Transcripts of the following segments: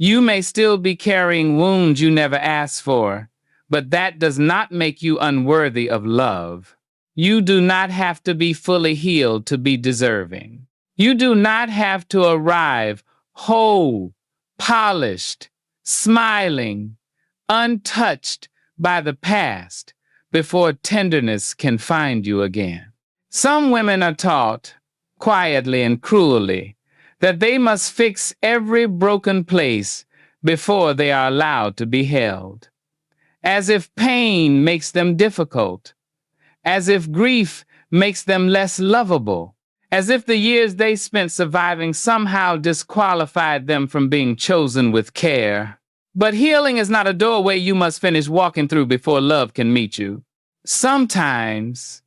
You may still be carrying wounds you never asked for, but that does not make you unworthy of love. You do not have to be fully healed to be deserving. You do not have to arrive whole, polished, smiling, untouched by the past before tenderness can find you again. Some women are taught, quietly and cruelly, that they must fix every broken place before they are allowed to be held. As if pain makes them difficult, as if grief makes them less lovable, as if the years they spent surviving somehow disqualified them from being chosen with care. But healing is not a doorway you must finish walking through before love can meet you. Sometimes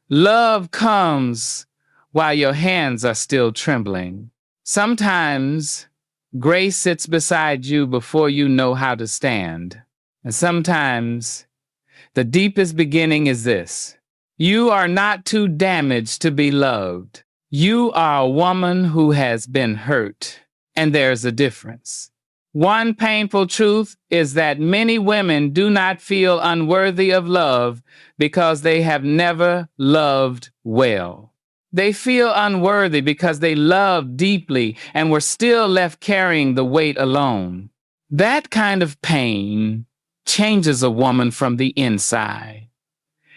love comes while your hands are still trembling. Sometimes grace sits beside you before you know how to stand. And sometimes the deepest beginning is this: you are not too damaged to be loved. You are a woman who has been hurt, and there's a difference. One painful truth is that many women do not feel unworthy of love because they have never loved well. They feel unworthy because they loved deeply and were still left carrying the weight alone. That kind of pain changes a woman from the inside.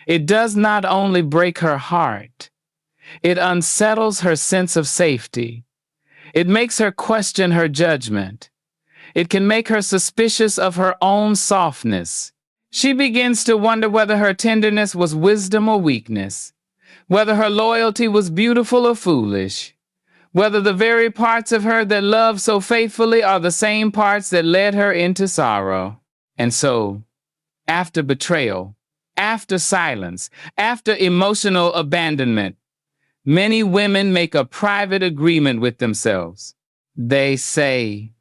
It does not only break her heart, it unsettles her sense of safety. It makes her question her judgment. It can make her suspicious of her own softness. She begins to wonder whether her tenderness was wisdom or weakness, whether her loyalty was beautiful or foolish, whether the very parts of her that loved so faithfully are the same parts that led her into sorrow. And so, after betrayal, after silence, after emotional abandonment, many women make a private agreement with themselves. They say,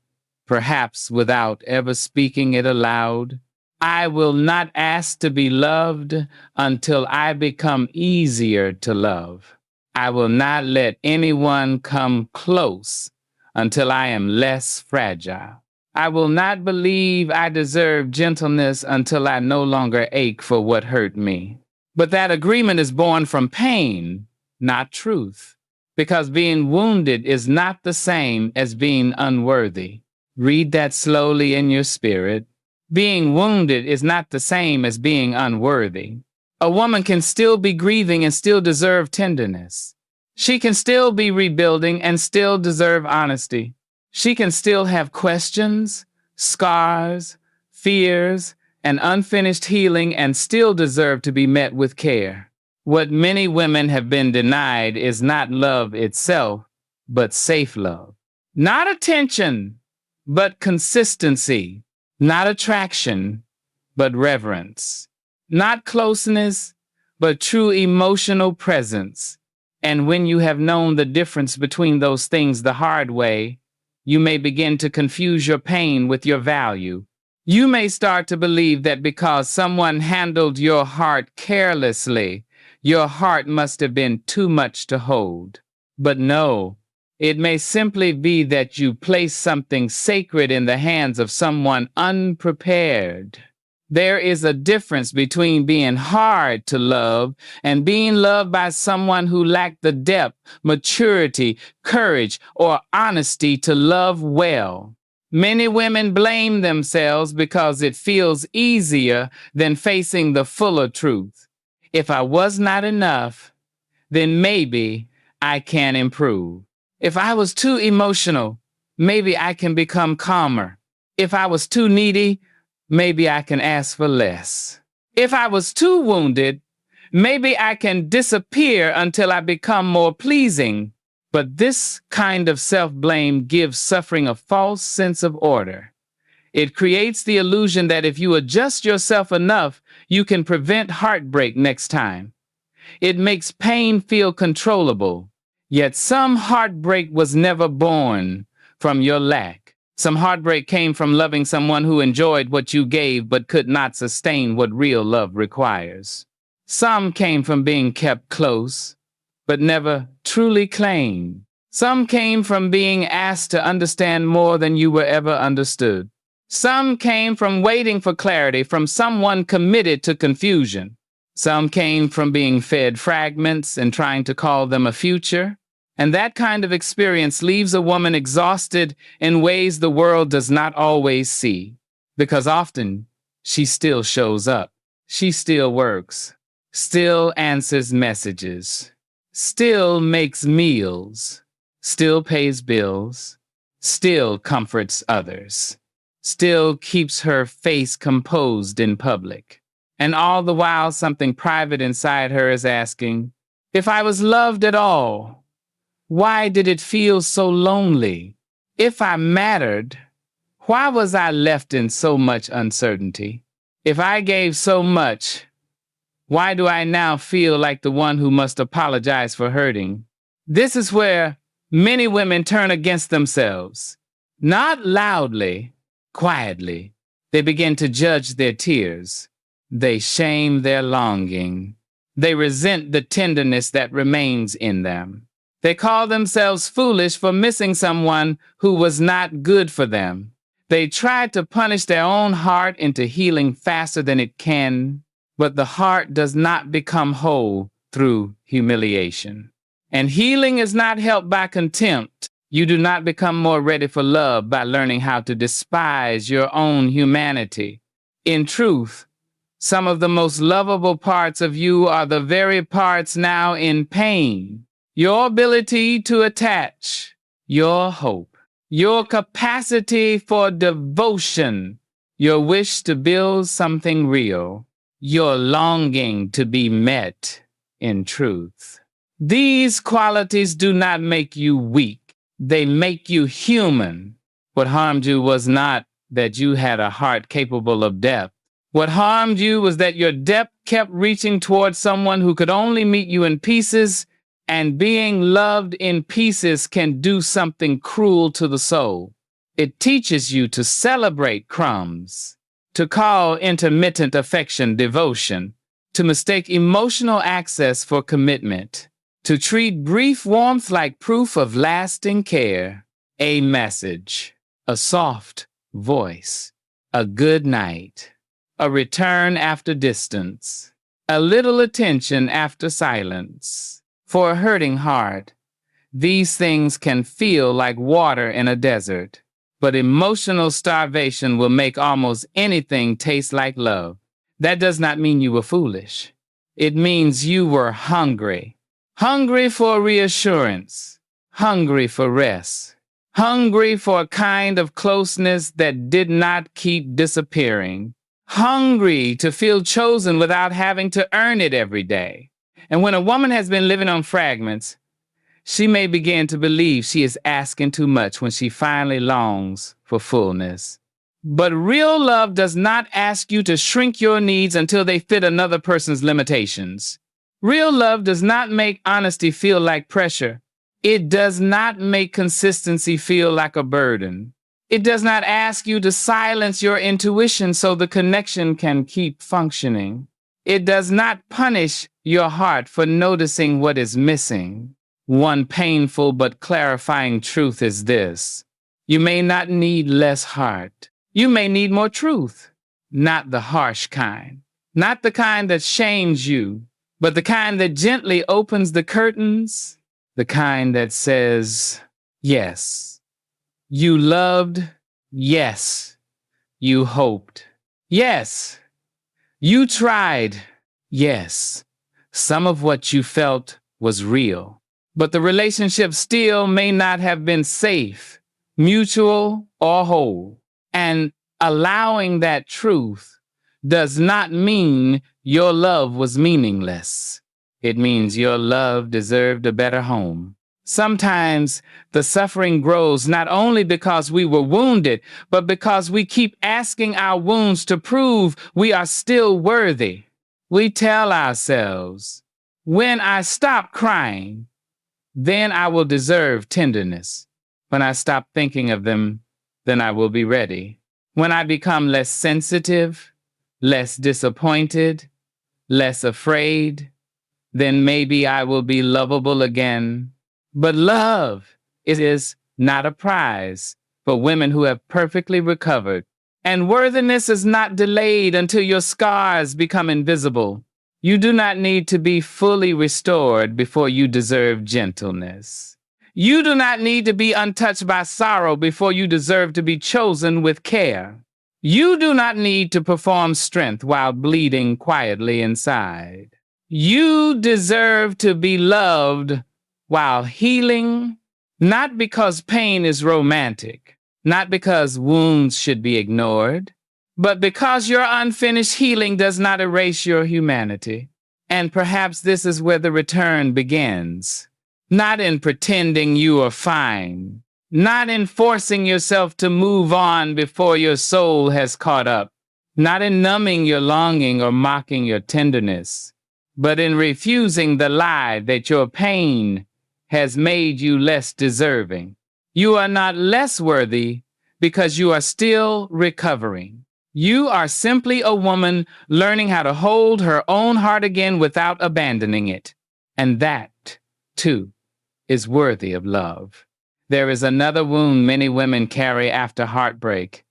perhaps without ever speaking it aloud, I will not ask to be loved until I become easier to love. I will not let anyone come close until I am less fragile. I will not believe I deserve gentleness until I no longer ache for what hurt me. But that agreement is born from pain, not truth, because being wounded is not the same as being unworthy. Read that slowly in your spirit. Being wounded is not the same as being unworthy. A woman can still be grieving and still deserve tenderness. She can still be rebuilding and still deserve honesty. She can still have questions, scars, fears, and unfinished healing and still deserve to be met with care. What many women have been denied is not love itself, but safe love. Not attention, but consistency. Not attraction, but reverence. Not closeness, but true emotional presence. And when you have known the difference between those things the hard way, you may begin to confuse your pain with your value. You may start to believe that because someone handled your heart carelessly, your heart must have been too much to hold. But no, it may simply be that you placed something sacred in the hands of someone unprepared. There is a difference between being hard to love and being loved by someone who lacked the depth, maturity, courage, or honesty to love well. Many women blame themselves because it feels easier than facing the fuller truth. If I was not enough, then maybe I can improve. If I was too emotional, maybe I can become calmer. If I was too needy, maybe I can ask for less. If I was too wounded, maybe I can disappear until I become more pleasing. But this kind of self-blame gives suffering a false sense of order. It creates the illusion that if you adjust yourself enough, you can prevent heartbreak next time. It makes pain feel controllable. Yet some heartbreak was never born from your lack. Some heartbreak came from loving someone who enjoyed what you gave but could not sustain what real love requires. Some came from being kept close, but never truly claimed. Some came from being asked to understand more than you were ever understood. Some came from waiting for clarity from someone committed to confusion. Some came from being fed fragments and trying to call them a future. And that kind of experience leaves a woman exhausted in ways the world does not always see. Because often, she still shows up. She still works. Still answers messages. Still makes meals. Still pays bills. Still comforts others. Still keeps her face composed in public. And all the while, something private inside her is asking, if I was loved at all, why did it feel so lonely? If I mattered, why was I left in so much uncertainty? If I gave so much, why do I now feel like the one who must apologize for hurting? This is where many women turn against themselves. Not loudly, quietly. They begin to judge their tears. They shame their longing. They resent the tenderness that remains in them. They call themselves foolish for missing someone who was not good for them. They try to punish their own heart into healing faster than it can, but the heart does not become whole through humiliation. And healing is not helped by contempt. You do not become more ready for love by learning how to despise your own humanity. In truth, some of the most lovable parts of you are the very parts now in pain. Your ability to attach, your hope, your capacity for devotion, your wish to build something real, your longing to be met in truth. These qualities do not make you weak. They make you human. What harmed you was not that you had a heart capable of depth. What harmed you was that your depth kept reaching towards someone who could only meet you in pieces, and being loved in pieces can do something cruel to the soul. It teaches you to celebrate crumbs, to call intermittent affection devotion, to mistake emotional access for commitment, to treat brief warmth like proof of lasting care, a message, a soft voice, a good night, a return after distance, a little attention after silence. For a hurting heart, these things can feel like water in a desert, but emotional starvation will make almost anything taste like love. That does not mean you were foolish. It means you were hungry. Hungry for reassurance, hungry for rest, hungry for a kind of closeness that did not keep disappearing, hungry to feel chosen without having to earn it every day. And when a woman has been living on fragments, she may begin to believe she is asking too much when she finally longs for fullness. But real love does not ask you to shrink your needs until they fit another person's limitations. Real love does not make honesty feel like pressure. It does not make consistency feel like a burden. It does not ask you to silence your intuition so the connection can keep functioning. It does not punish your heart for noticing what is missing. One painful but clarifying truth is this: you may not need less heart. You may need more truth. Not the harsh kind. Not the kind that shames you, but the kind that gently opens the curtains. The kind that says, yes, you loved. Yes, you hoped. Yes, you tried. Yes, some of what you felt was real. But the relationship still may not have been safe, mutual, or whole. And allowing that truth does not mean your love was meaningless. It means your love deserved a better home. Sometimes the suffering grows not only because we were wounded, but because we keep asking our wounds to prove we are still worthy. We tell ourselves, when I stop crying, then I will deserve tenderness. When I stop thinking of them, then I will be ready. When I become less sensitive, less disappointed, less afraid, then maybe I will be lovable again. But love It is not a prize for women who have perfectly recovered. And worthiness is not delayed until your scars become invisible. You do not need to be fully restored before you deserve gentleness. You do not need to be untouched by sorrow before you deserve to be chosen with care. You do not need to perform strength while bleeding quietly inside. You deserve to be loved while healing, not because pain is romantic, not because wounds should be ignored, but because your unfinished healing does not erase your humanity. And perhaps this is where the return begins. Not in pretending you are fine, not in forcing yourself to move on before your soul has caught up, not in numbing your longing or mocking your tenderness, but in refusing the lie that your pain has made you less deserving. You are not less worthy because you are still recovering. You are simply a woman learning how to hold her own heart again without abandoning it. And that, too, is worthy of love. There is another wound many women carry after heartbreak,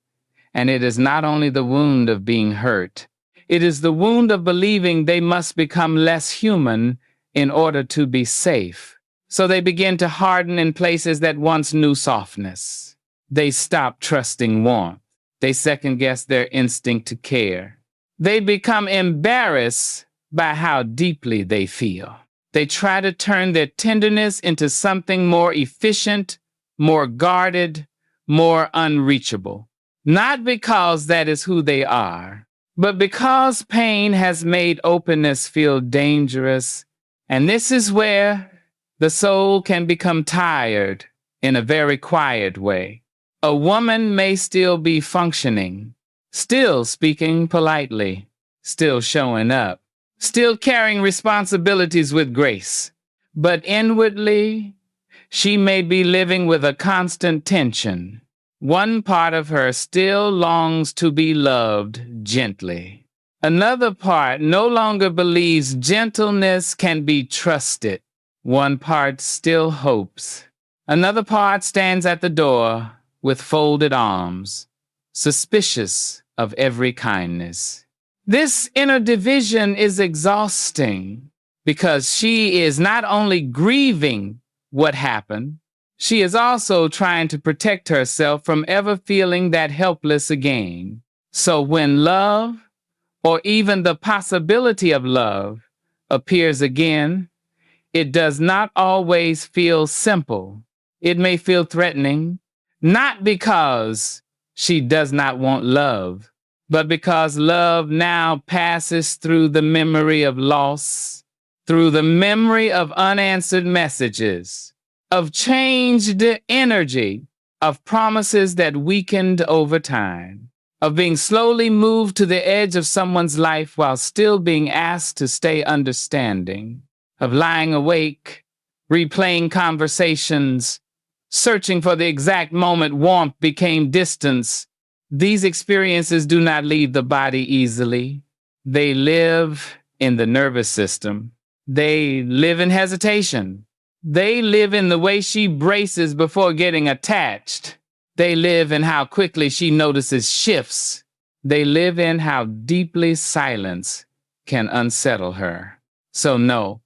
and it is not only the wound of being hurt. It is the wound of believing they must become less human in order to be safe. So they begin to harden in places that once knew softness. They stop trusting warmth. They second-guess their instinct to care. They become embarrassed by how deeply they feel. They try to turn their tenderness into something more efficient, more guarded, more unreachable. Not because that is who they are, but because pain has made openness feel dangerous. And this is where the soul can become tired in a very quiet way. A woman may still be functioning, still speaking politely, still showing up, still carrying responsibilities with grace. But inwardly, she may be living with a constant tension. One part of her still longs to be loved gently. Another part no longer believes gentleness can be trusted. One part still hopes. Another part stands at the door with folded arms, suspicious of every kindness. This inner division is exhausting because she is not only grieving what happened, she is also trying to protect herself from ever feeling that helpless again. So when love, or even the possibility of love, appears again, it does not always feel simple. It may feel threatening, not because she does not want love, but because love now passes through the memory of loss, through the memory of unanswered messages, of changed energy, of promises that weakened over time, of being slowly moved to the edge of someone's life while still being asked to stay understanding, of lying awake, replaying conversations, searching for the exact moment warmth became distance. These experiences do not leave the body easily. They live in the nervous system. They live in hesitation. They live in the way she braces before getting attached. They live in how quickly she notices shifts. They live in how deeply silence can unsettle her. So no,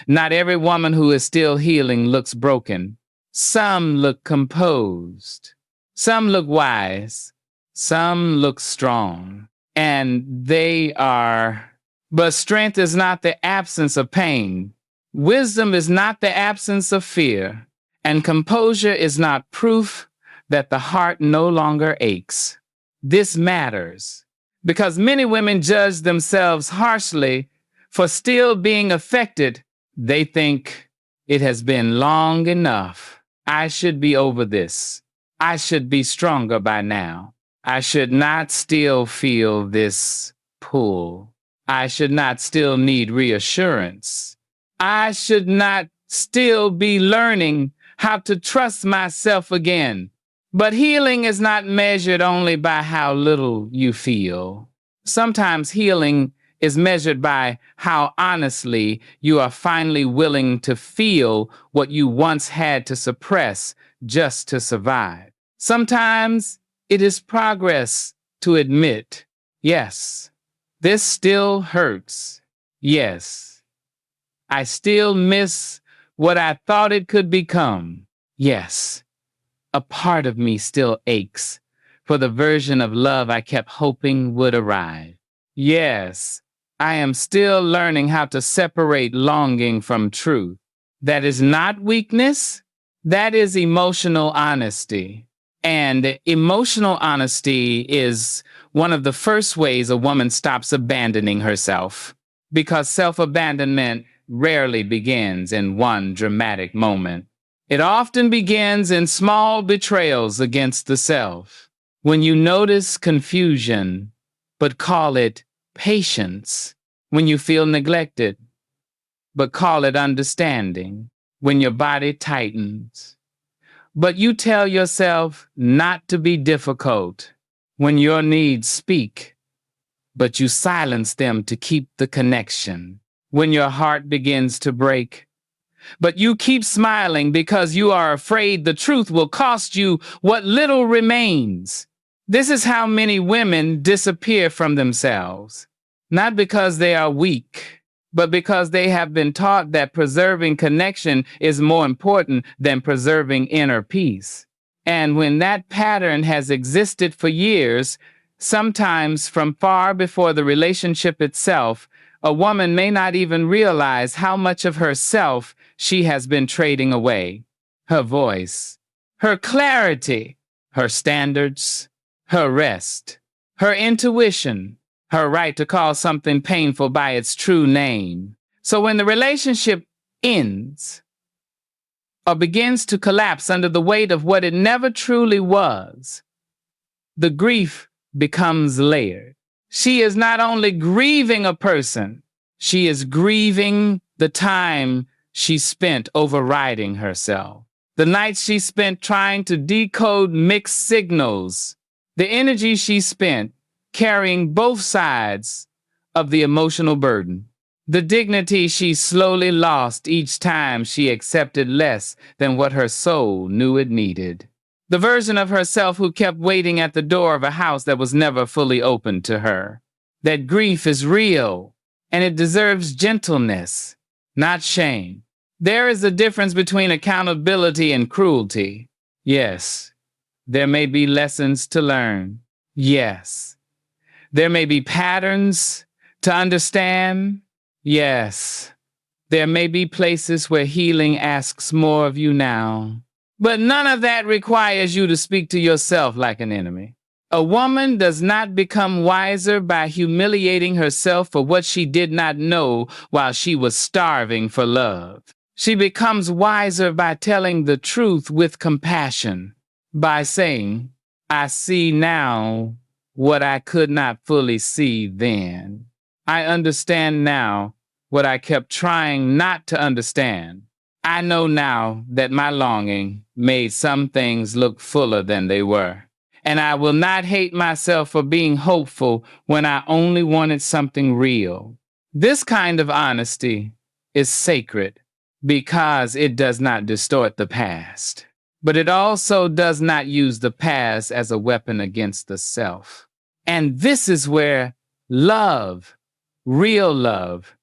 not every woman who is still healing looks broken. Some look composed. Some look wise. Some look strong. And they are. But strength is not the absence of pain. Wisdom is not the absence of fear. And composure is not proof that the heart no longer aches. This matters because many women judge themselves harshly for still being affected. They think it has been long enough. I should be over this. I should be stronger by now. I should not still feel this pull. I should not still need reassurance. I should not still be learning how to trust myself again. But healing is not measured only by how little you feel. Sometimes healing is measured by how honestly you are finally willing to feel what you once had to suppress just to survive. Sometimes it is progress to admit, yes, this still hurts. Yes, I still miss what I thought it could become. Yes, a part of me still aches for the version of love I kept hoping would arrive. Yes, I am still learning how to separate longing from truth. That is not weakness, that is emotional honesty. And emotional honesty is one of the first ways a woman stops abandoning herself, because self-abandonment rarely begins in one dramatic moment. It often begins in small betrayals against the self. When you notice confusion, but call it patience. When you feel neglected, but call it understanding. When your body tightens, but you tell yourself not to be difficult. When your needs speak, but you silence them to keep the connection. When your heart begins to break, but you keep smiling because you are afraid the truth will cost you what little remains. This is how many women disappear from themselves, not because they are weak, but because they have been taught that preserving connection is more important than preserving inner peace. And when that pattern has existed for years, sometimes from far before the relationship itself, a woman may not even realize how much of herself she has been trading away. Her voice, her clarity, her standards, her rest, her intuition, her right to call something painful by its true name. So when the relationship ends or begins to collapse under the weight of what it never truly was, the grief becomes layered. She is not only grieving a person, she is grieving the time she spent overriding herself, the nights she spent trying to decode mixed signals, the energy she spent carrying both sides of the emotional burden, the dignity she slowly lost each time she accepted less than what her soul knew it needed. The version of herself who kept waiting at the door of a house that was never fully opened to her. That grief is real, and it deserves gentleness, not shame. There is a difference between accountability and cruelty. Yes, there may be lessons to learn. Yes, there may be patterns to understand. Yes, there may be places where healing asks more of you now. But none of that requires you to speak to yourself like an enemy. A woman does not become wiser by humiliating herself for what she did not know while she was starving for love. She becomes wiser by telling the truth with compassion, by saying, I see now what I could not fully see then. I understand now what I kept trying not to understand. I know now that my longing made some things look fuller than they were. And I will not hate myself for being hopeful when I only wanted something real. This kind of honesty is sacred because it does not distort the past. But it also does not use the past as a weapon against the self. And this is where love, real love,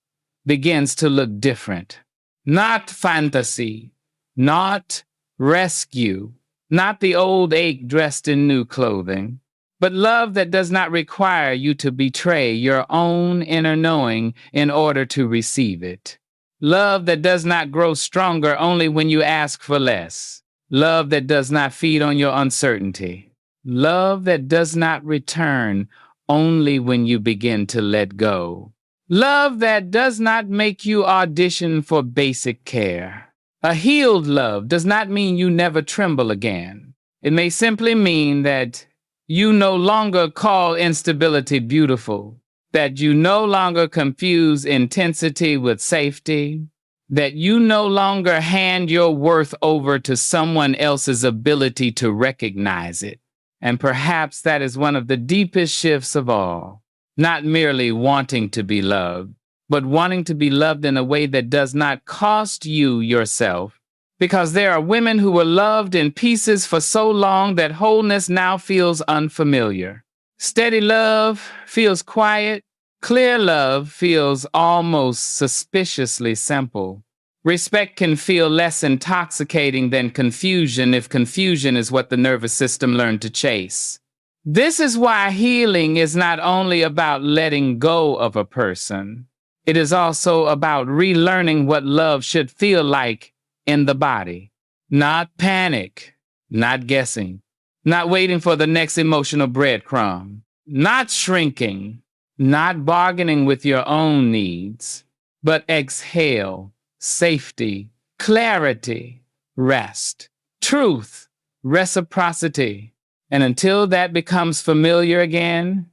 begins to look different. Not fantasy, not rescue, not the old ache dressed in new clothing, but love that does not require you to betray your own inner knowing in order to receive it. Love that does not grow stronger only when you ask for less. Love that does not feed on your uncertainty. Love that does not return only when you begin to let go. Love that does not make you audition for basic care. A healed love does not mean you never tremble again. It may simply mean that you no longer call instability beautiful, that you no longer confuse intensity with safety, that you no longer hand your worth over to someone else's ability to recognize it. And perhaps that is one of the deepest shifts of all. not merely wanting to be loved, but wanting to be loved in a way that does not cost you yourself. Because there are women who were loved in pieces for so long that wholeness now feels unfamiliar. Steady love feels quiet. Clear love feels almost suspiciously simple. Respect can feel less intoxicating than confusion if confusion is what the nervous system learned to chase. This is why healing is not only about letting go of a person, it is also about relearning what love should feel like in the body. Not panic, not guessing, not waiting for the next emotional breadcrumb, not shrinking, not bargaining with your own needs, but exhale, safety, clarity, rest, truth, reciprocity. And until that becomes familiar again,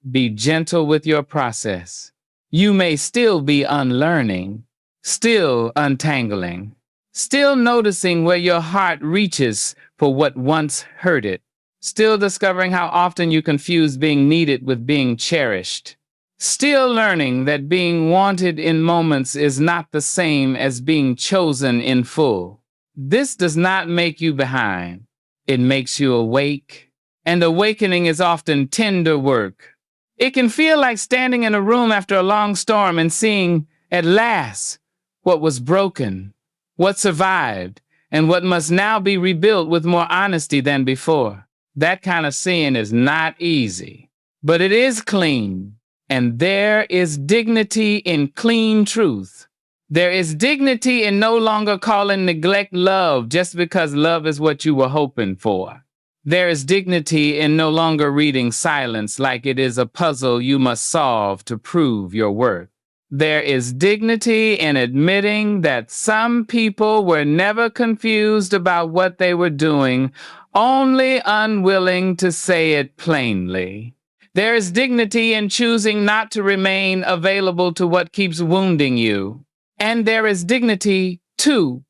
be gentle with your process. You may still be unlearning, still untangling, still noticing where your heart reaches for what once hurt it, still discovering how often you confuse being needed with being cherished, still learning that being wanted in moments is not the same as being chosen in full. This does not make you behind. It makes you awake, and awakening is often tender work. It can feel like standing in a room after a long storm and seeing, at last, what was broken, what survived, and what must now be rebuilt with more honesty than before. That kind of seeing is not easy, but it is clean, and there is dignity in clean truth. There is dignity in no longer calling neglect love just because love is what you were hoping for. There is dignity in no longer reading silence like it is a puzzle you must solve to prove your worth. There is dignity in admitting that some people were never confused about what they were doing, only unwilling to say it plainly. There is dignity in choosing not to remain available to what keeps wounding you. And there is dignity, too,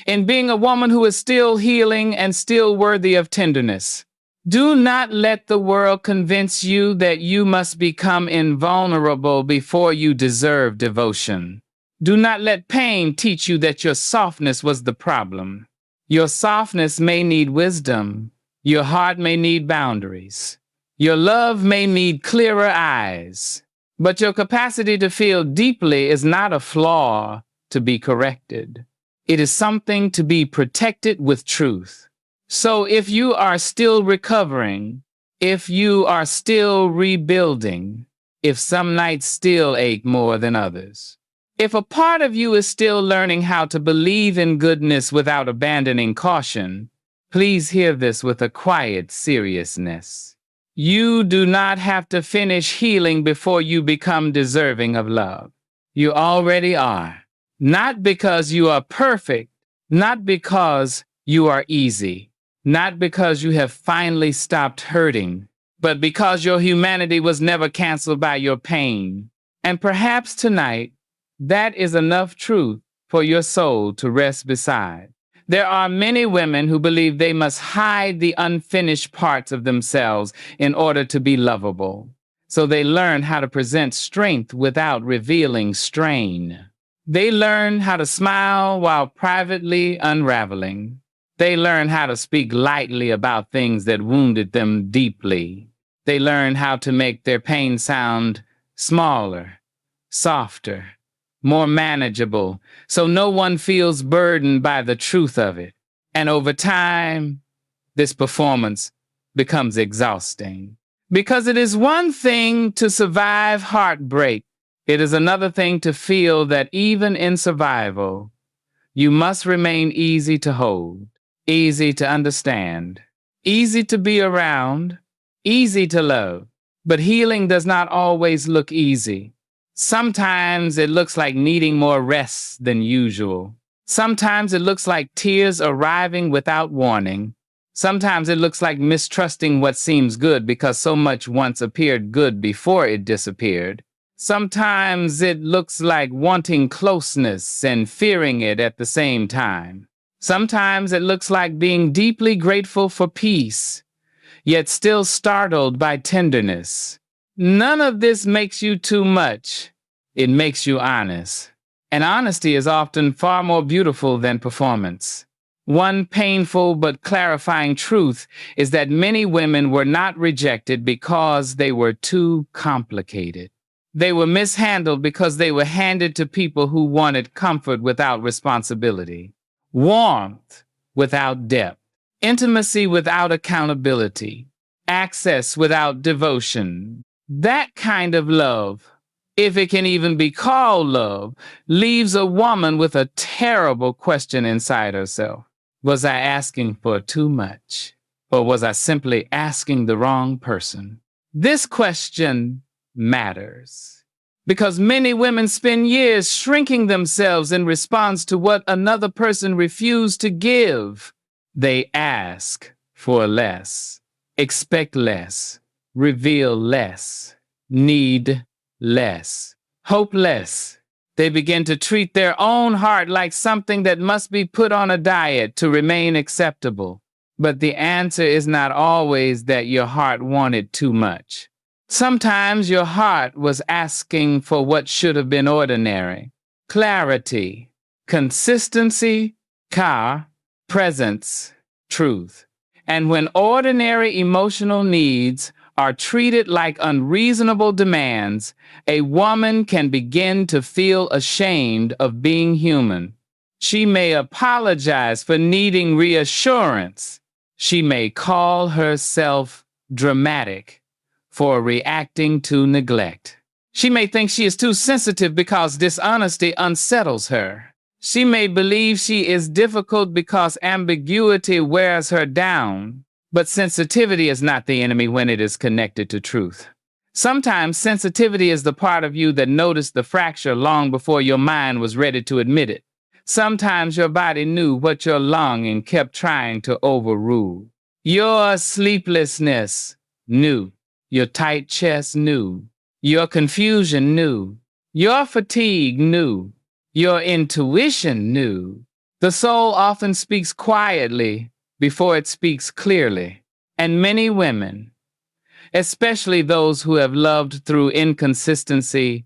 in being a woman who is still healing and still worthy of tenderness. Do not let the world convince you that you must become invulnerable before you deserve devotion. Do not let pain teach you that your softness was the problem. Your softness may need wisdom. Your heart may need boundaries. Your love may need clearer eyes. But your capacity to feel deeply is not a flaw to be corrected. It is something to be protected with truth. So if you are still recovering, if you are still rebuilding, if some nights still ache more than others, if a part of you is still learning how to believe in goodness without abandoning caution, please hear this with a quiet seriousness. You do not have to finish healing before you become deserving of love. You already are. Not because you are perfect, not because you are easy, not because you have finally stopped hurting, but because your humanity was never canceled by your pain. And perhaps tonight, that is enough truth for your soul to rest beside. There are many women who believe they must hide the unfinished parts of themselves in order to be lovable. So they learn how to present strength without revealing strain. They learn how to smile while privately unraveling. They learn how to speak lightly about things that wounded them deeply. They learn how to make their pain sound smaller, softer, more manageable, so no one feels burdened by the truth of it. And over time, this performance becomes exhausting. Because it is one thing to survive heartbreak. It is another thing to feel that even in survival, you must remain easy to hold, easy to understand, easy to be around, easy to love. But healing does not always look easy. Sometimes it looks like needing more rest than usual. Sometimes it looks like tears arriving without warning. Sometimes it looks like mistrusting what seems good because so much once appeared good before it disappeared. Sometimes it looks like wanting closeness and fearing it at the same time. Sometimes it looks like being deeply grateful for peace, yet still startled by tenderness. None of this makes you too much. It makes you honest. And honesty is often far more beautiful than performance. One painful but clarifying truth is that many women were not rejected because they were too complicated. They were mishandled because they were handed to people who wanted comfort without responsibility, warmth without depth, intimacy without accountability, access without devotion. That kind of love, if it can even be called love, leaves a woman with a terrible question inside herself. Was I asking for too much? Or was I simply asking the wrong person? This question matters because many women spend years shrinking themselves in response to what another person refused to give. They ask for less, expect less, reveal less, need less, hope less. They begin to treat their own heart like something that must be put on a diet to remain acceptable. But the answer is not always that your heart wanted too much. Sometimes your heart was asking for what should have been ordinary: clarity, consistency, presence, truth. And when ordinary emotional needs are treated like unreasonable demands, a woman can begin to feel ashamed of being human. She may apologize for needing reassurance. She may call herself dramatic for reacting to neglect. She may think she is too sensitive because dishonesty unsettles her. She may believe she is difficult because ambiguity wears her down. But sensitivity is not the enemy when it is connected to truth. Sometimes sensitivity is the part of you that noticed the fracture long before your mind was ready to admit it. Sometimes your body knew what your longing kept trying to overrule. Your sleeplessness knew. Your tight chest knew. Your confusion knew. Your fatigue knew. Your intuition knew. The soul often speaks quietly before it speaks clearly. And many women, especially those who have loved through inconsistency,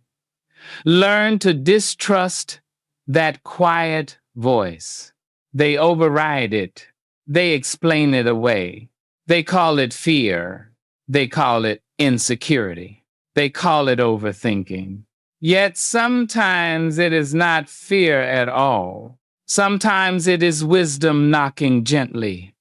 learn to distrust that quiet voice. They override it. They explain it away. They call it fear. They call it insecurity. They call it overthinking. Yet sometimes it is not fear at all. Sometimes it is wisdom knocking gently,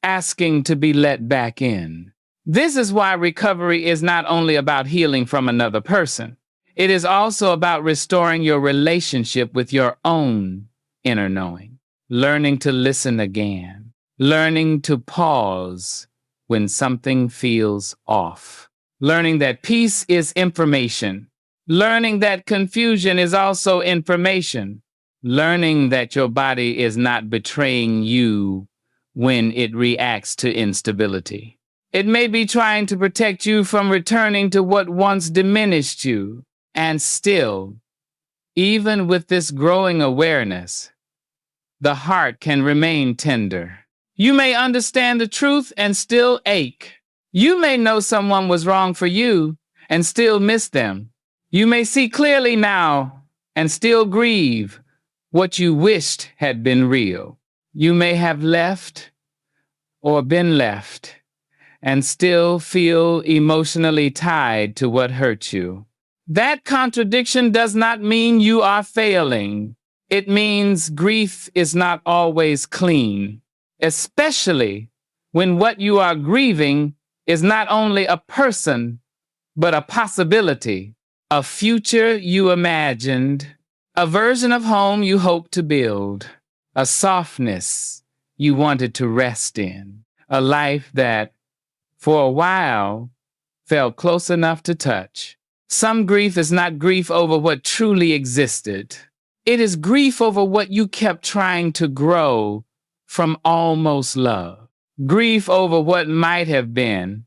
asking to be let back in. This is why recovery is not only about healing from another person. It is also about restoring your relationship with your own inner knowing, learning to listen again, learning to pause when something feels off, learning that peace is information, learning that confusion is also information, learning that your body is not betraying you when it reacts to instability. It may be trying to protect you from returning to what once diminished you. And still, even with this growing awareness, the heart can remain tender. You may understand the truth and still ache. You may know someone was wrong for you and still miss them. You may see clearly now and still grieve what you wished had been real. You may have left or been left and still feel emotionally tied to what hurt you. That contradiction does not mean you are failing. It means grief is not always clean, especially when what you are grieving is not only a person, but a possibility, a future you imagined, a version of home you hoped to build, a softness you wanted to rest in, a life that, for a while, felt close enough to touch. Some grief is not grief over what truly existed. It is grief over what you kept trying to grow from almost love. Grief over what might have been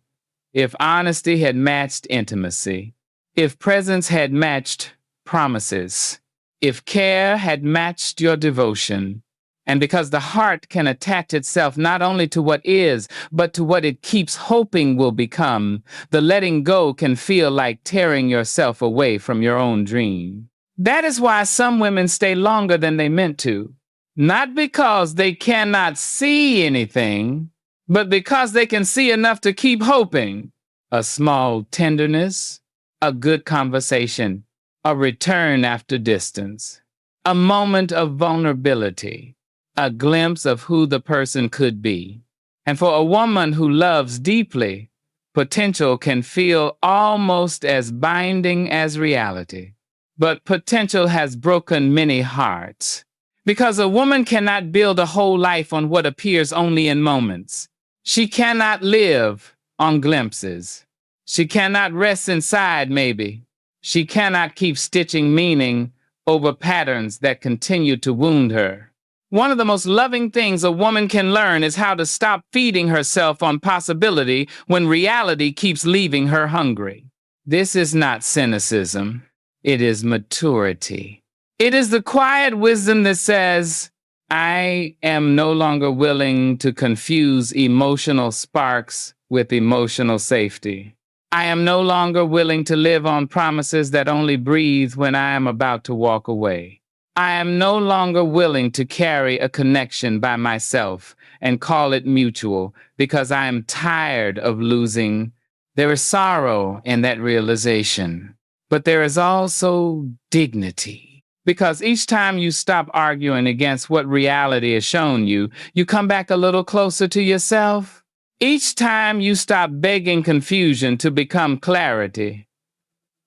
if honesty had matched intimacy, if presence had matched promises, if care had matched your devotion, And because the heart can attach itself not only to what is, but to what it keeps hoping will become, the letting go can feel like tearing yourself away from your own dream. That is why some women stay longer than they meant to. Not because they cannot see anything, but because they can see enough to keep hoping. A small tenderness, a good conversation, a return after distance, a moment of vulnerability, a glimpse of who the person could be. And for a woman who loves deeply, potential can feel almost as binding as reality. But potential has broken many hearts. Because a woman cannot build a whole life on what appears only in moments. She cannot live on glimpses. She cannot rest inside, maybe. She cannot keep stitching meaning over patterns that continue to wound her. One of the most loving things a woman can learn is how to stop feeding herself on possibility when reality keeps leaving her hungry. This is not cynicism. It is maturity. It is the quiet wisdom that says, I am no longer willing to confuse emotional sparks with emotional safety. I am no longer willing to live on promises that only breathe when I am about to walk away. I am no longer willing to carry a connection by myself and call it mutual because I am tired of losing. There is sorrow in that realization, but there is also dignity. Because each time you stop arguing against what reality has shown you, you come back a little closer to yourself. Each time you stop begging confusion to become clarity,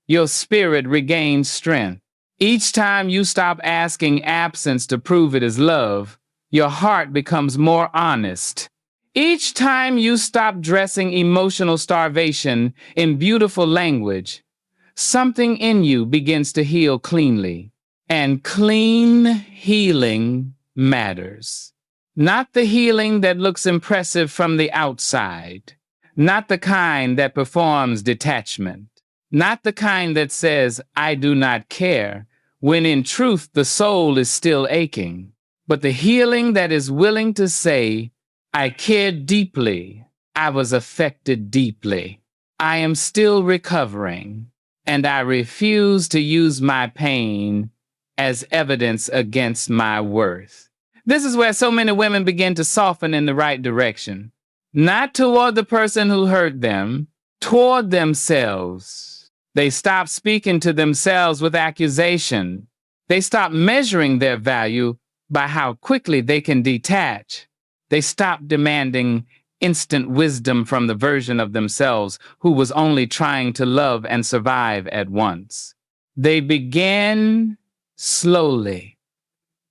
your spirit regains strength. Each time you stop asking absence to prove it is love, your heart becomes more honest. Each time you stop dressing emotional starvation in beautiful language, something in you begins to heal cleanly. And clean healing matters. Not the healing that looks impressive from the outside. Not the kind that performs detachment. Not the kind that says, I do not care, when in truth the soul is still aching. But the healing that is willing to say, I cared deeply. I was affected deeply. I am still recovering. And I refuse to use my pain as evidence against my worth. This is where so many women begin to soften in the right direction. Not toward the person who hurt them, toward themselves. They stop speaking to themselves with accusation. They stop measuring their value by how quickly they can detach. They stop demanding instant wisdom from the version of themselves who was only trying to love and survive at once. They begin slowly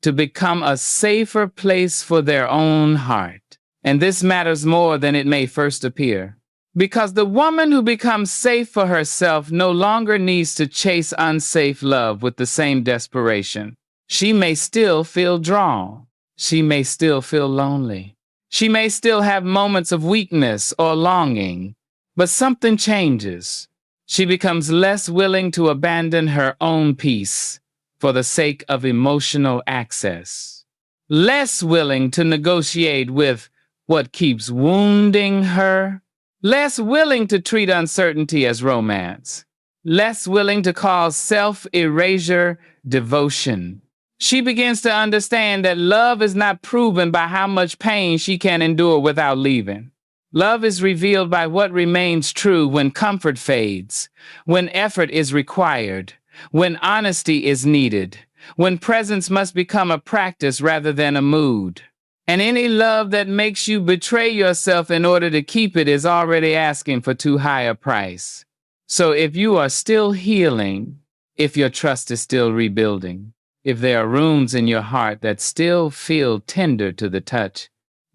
to become a safer place for their own heart. And this matters more than it may first appear. Because the woman who becomes safe for herself no longer needs to chase unsafe love with the same desperation. She may still feel drawn. She may still feel lonely. She may still have moments of weakness or longing. But something changes. She becomes less willing to abandon her own peace for the sake of emotional access. Less willing to negotiate with what keeps wounding her. Less willing to treat uncertainty as romance. Less willing to call self-erasure devotion. She begins to understand that love is not proven by how much pain she can endure without leaving. Love is revealed by what remains true when comfort fades, when effort is required, when honesty is needed, when presence must become a practice rather than a mood. And any love that makes you betray yourself in order to keep it is already asking for too high a price. So if you are still healing, if your trust is still rebuilding, if there are rooms in your heart that still feel tender to the touch,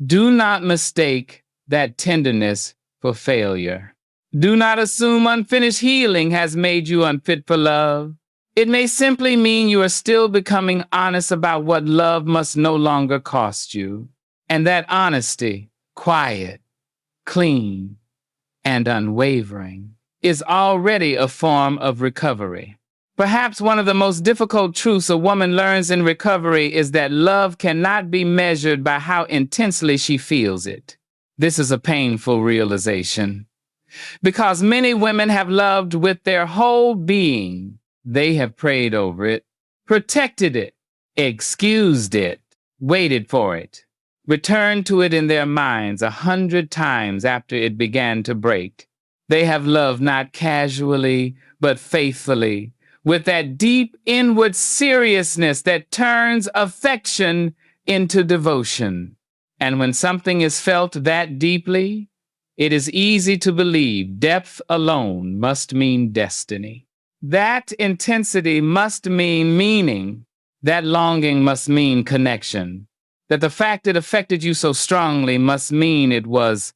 do not mistake that tenderness for failure. Do not assume unfinished healing has made you unfit for love. It may simply mean you are still becoming honest about what love must no longer cost you. And that honesty, quiet, clean, and unwavering, is already a form of recovery. Perhaps one of the most difficult truths a woman learns in recovery is that love cannot be measured by how intensely she feels it. This is a painful realization, because many women have loved with their whole being. They have prayed over it, protected it, excused it, waited for it, returned to it in their minds 100 times after it began to break. They have loved not casually, but faithfully, with that deep inward seriousness that turns affection into devotion. And when something is felt that deeply, it is easy to believe depth alone must mean destiny. That intensity must mean meaning. That longing must mean connection. That the fact it affected you so strongly must mean it was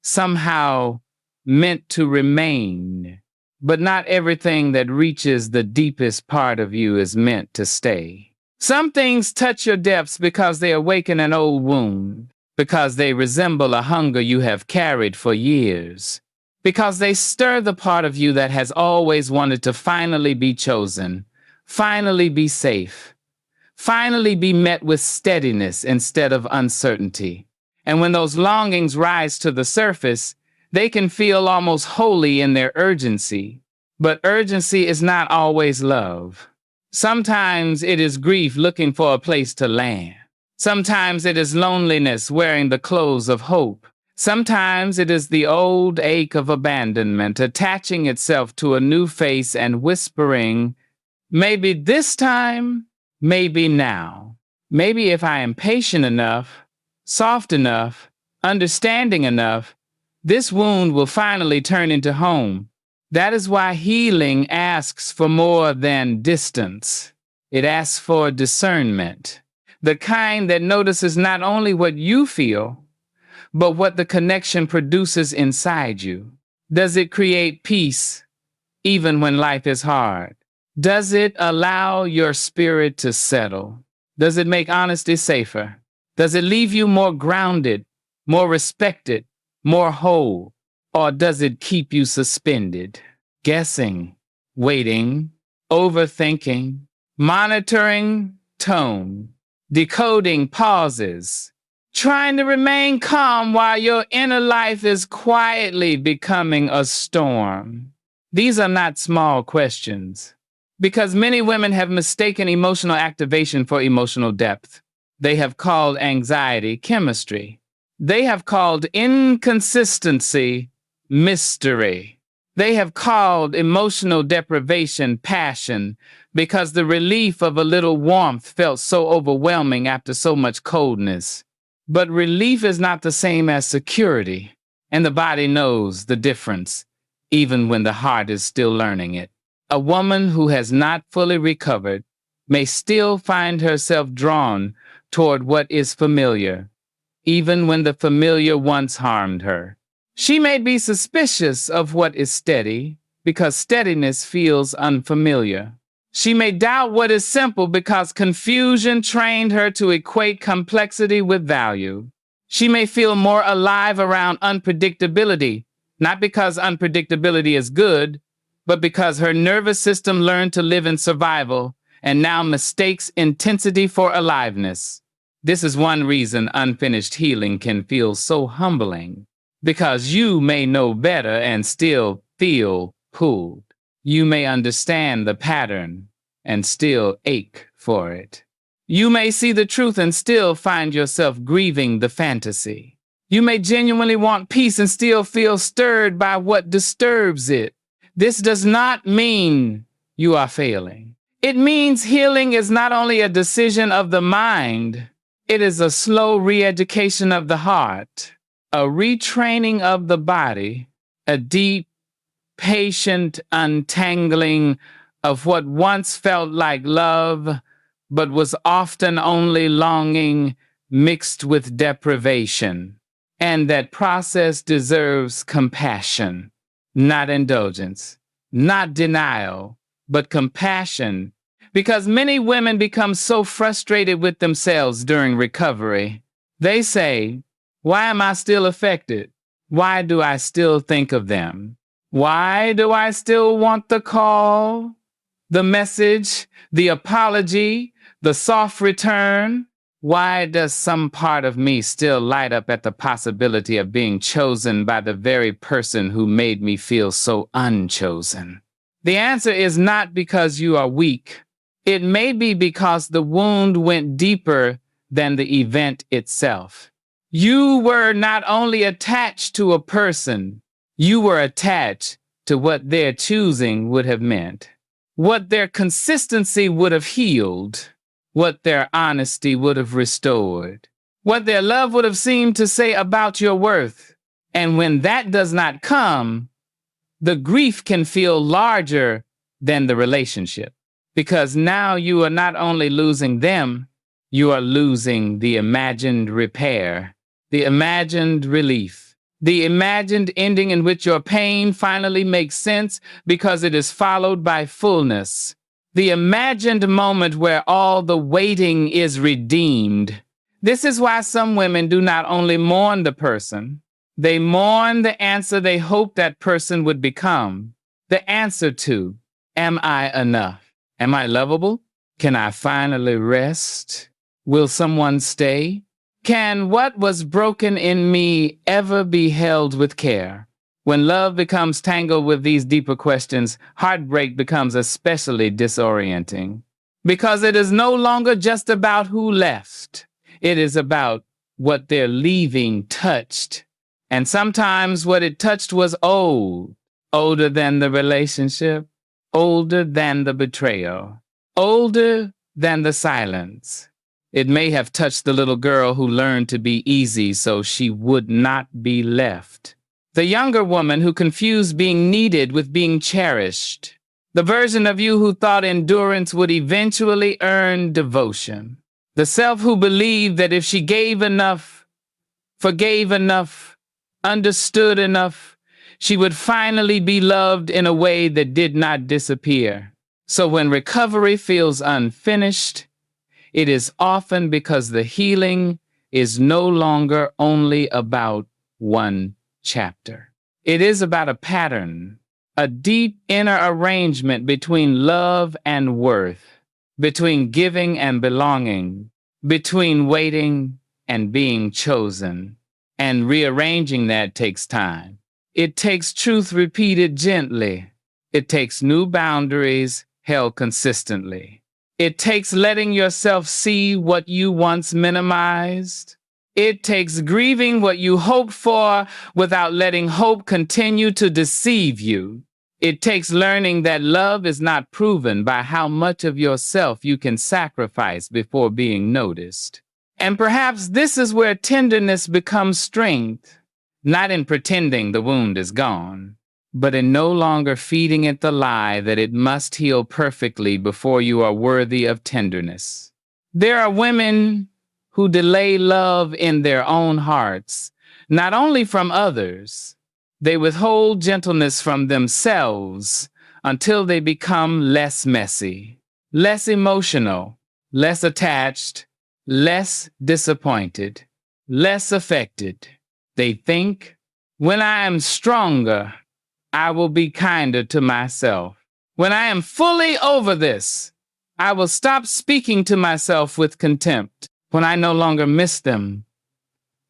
somehow meant to remain. But not everything that reaches the deepest part of you is meant to stay. Some things touch your depths because they awaken an old wound, because they resemble a hunger you have carried for years, because they stir the part of you that has always wanted to finally be chosen, finally be safe, finally be met with steadiness instead of uncertainty. And when those longings rise to the surface, they can feel almost holy in their urgency. But urgency is not always love. Sometimes it is grief looking for a place to land. Sometimes it is loneliness wearing the clothes of hope. Sometimes it is the old ache of abandonment attaching itself to a new face and whispering, maybe this time, maybe now. Maybe if I am patient enough, soft enough, understanding enough, this wound will finally turn into home. That is why healing asks for more than distance. It asks for discernment, the kind that notices not only what you feel, but what the connection produces inside you. Does it create peace even when life is hard? Does it allow your spirit to settle? Does it make honesty safer? Does it leave you more grounded, more respected, more whole? Or does it keep you suspended, guessing, waiting, overthinking, monitoring tone, decoding pauses, trying to remain calm while your inner life is quietly becoming a storm? These are not small questions, because many women have mistaken emotional activation for emotional depth. They have called anxiety chemistry. They have called inconsistency mystery. They have called emotional deprivation passion, because the relief of a little warmth felt so overwhelming after so much coldness. But relief is not the same as security, and the body knows the difference, even when the heart is still learning it. A woman who has not fully recovered may still find herself drawn toward what is familiar, even when the familiar once harmed her. She may be suspicious of what is steady, because steadiness feels unfamiliar. She may doubt what is simple because confusion trained her to equate complexity with value. She may feel more alive around unpredictability, not because unpredictability is good, but because her nervous system learned to live in survival and now mistakes intensity for aliveness. This is one reason unfinished healing can feel so humbling, because you may know better and still feel pulled. You may understand the pattern and still ache for it. You may see the truth and still find yourself grieving the fantasy. You may genuinely want peace and still feel stirred by what disturbs it. This does not mean you are failing. It means healing is not only a decision of the mind, it is a slow re-education of the heart, a retraining of the body, a deep, patient untangling of what once felt like love, but was often only longing mixed with deprivation. And that process deserves compassion, not indulgence, not denial, but compassion. Because many women become so frustrated with themselves during recovery. They say, why am I still affected? Why do I still think of them? Why do I still want the call? The message, the apology, the soft return. Why does some part of me still light up at the possibility of being chosen by the very person who made me feel so unchosen? The answer is not because you are weak. It may be because the wound went deeper than the event itself. You were not only attached to a person, you were attached to what their choosing would have meant, what their consistency would have healed, what their honesty would have restored, what their love would have seemed to say about your worth. And when that does not come, the grief can feel larger than the relationship, because now you are not only losing them, you are losing the imagined repair, the imagined relief, the imagined ending in which your pain finally makes sense because it is followed by fullness, the imagined moment where all the waiting is redeemed. This is why some women do not only mourn the person, they mourn the answer they hoped that person would become. The answer to, am I enough? Am I lovable? Can I finally rest? Will someone stay? Can what was broken in me ever be held with care? When love becomes tangled with these deeper questions, heartbreak becomes especially disorienting. Because it is no longer just about who left. It is about what their leaving touched. And sometimes what it touched was old, older than the relationship, older than the betrayal, older than the silence. It may have touched the little girl who learned to be easy so she would not be left. The younger woman who confused being needed with being cherished. The version of you who thought endurance would eventually earn devotion. The self who believed that if she gave enough, forgave enough, understood enough, she would finally be loved in a way that did not disappear. So when recovery feels unfinished, it is often because the healing is no longer only about one chapter. It is about a pattern, a deep inner arrangement between love and worth, between giving and belonging, between waiting and being chosen. And rearranging that takes time. It takes truth repeated gently. It takes new boundaries held consistently. It takes letting yourself see what you once minimized. It takes grieving what you hoped for without letting hope continue to deceive you. It takes learning that love is not proven by how much of yourself you can sacrifice before being noticed. And perhaps this is where tenderness becomes strength, not in pretending the wound is gone, but in no longer feeding it the lie that it must heal perfectly before you are worthy of tenderness. There are women who delay love in their own hearts, not only from others. They withhold gentleness from themselves until they become less messy, less emotional, less attached, less disappointed, less affected. They think, when I am stronger, I will be kinder to myself. When I am fully over this, I will stop speaking to myself with contempt. When I no longer miss them,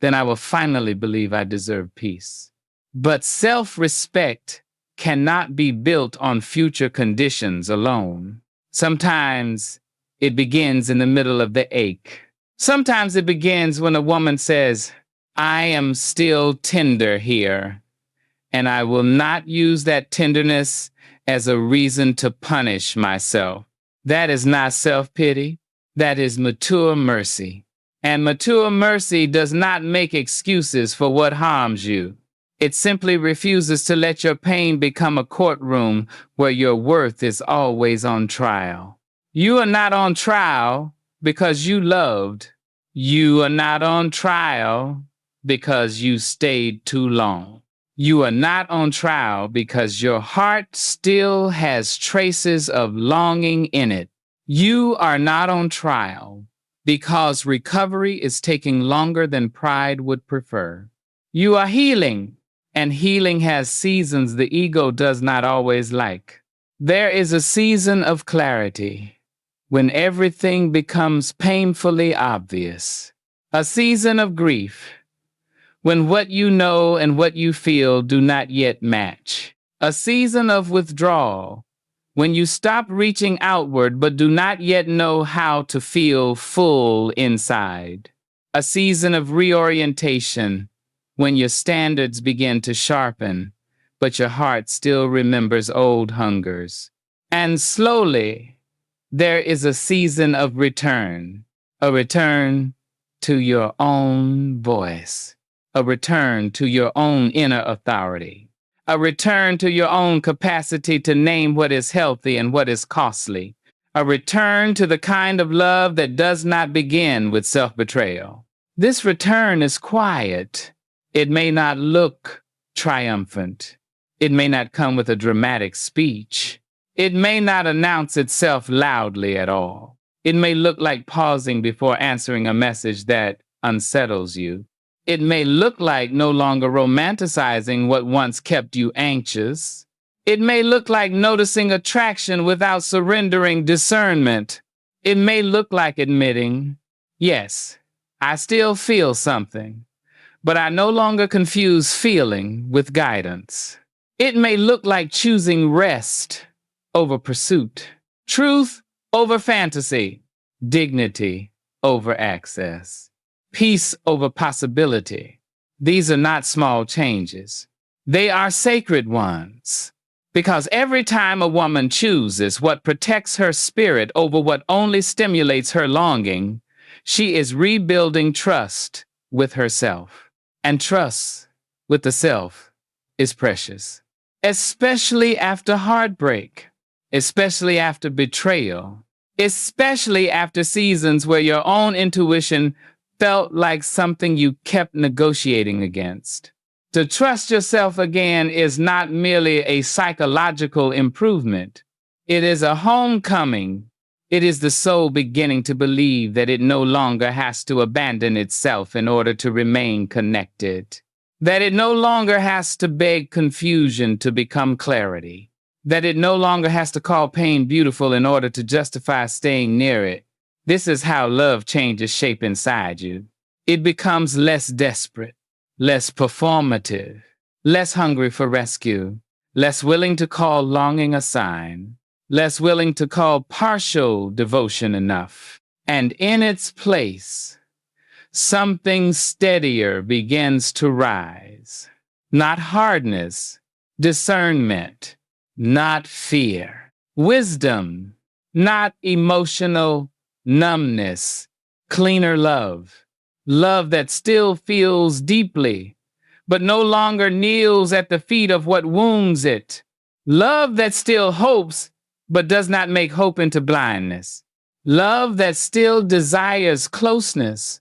then I will finally believe I deserve peace. But self-respect cannot be built on future conditions alone. Sometimes it begins in the middle of the ache. Sometimes it begins when a woman says, I am still tender here, and I will not use that tenderness as a reason to punish myself. That is not self-pity. That is mature mercy. And mature mercy does not make excuses for what harms you. It simply refuses to let your pain become a courtroom where your worth is always on trial. You are not on trial because you loved. You are not on trial because you stayed too long. You are not on trial because your heart still has traces of longing in it. You are not on trial because recovery is taking longer than pride would prefer. You are healing, and healing has seasons the ego does not always like. There is a season of clarity when everything becomes painfully obvious. A season of grief when what you know and what you feel do not yet match. A season of withdrawal when you stop reaching outward but do not yet know how to feel full inside. A season of reorientation when your standards begin to sharpen but your heart still remembers old hungers. And slowly, there is a season of return, a return to your own voice, a return to your own inner authority, a return to your own capacity to name what is healthy and what is costly, a return to the kind of love that does not begin with self-betrayal. This return is quiet. It may not look triumphant. It may not come with a dramatic speech. It may not announce itself loudly at all. It may look like pausing before answering a message that unsettles you. It may look like no longer romanticizing what once kept you anxious. It may look like noticing attraction without surrendering discernment. It may look like admitting, yes, I still feel something, but I no longer confuse feeling with guidance. It may look like choosing rest over pursuit, truth over fantasy, dignity over access, peace over possibility. These are not small changes. They are sacred ones. Because every time a woman chooses what protects her spirit over what only stimulates her longing, she is rebuilding trust with herself. And trust with the self is precious. Especially after heartbreak, especially after betrayal, especially after seasons where your own intuition felt like something you kept negotiating against. To trust yourself again is not merely a psychological improvement. It is a homecoming. It is the soul beginning to believe that it no longer has to abandon itself in order to remain connected. That it no longer has to beg confusion to become clarity. That it no longer has to call pain beautiful in order to justify staying near it. This is how love changes shape inside you. It becomes less desperate, less performative, less hungry for rescue, less willing to call longing a sign, less willing to call partial devotion enough. And in its place, something steadier begins to rise. Not hardness, discernment, not fear. Wisdom, not emotional numbness. Cleaner love. Love that still feels deeply, but no longer kneels at the feet of what wounds it. Love that still hopes, but does not make hope into blindness. Love that still desires closeness,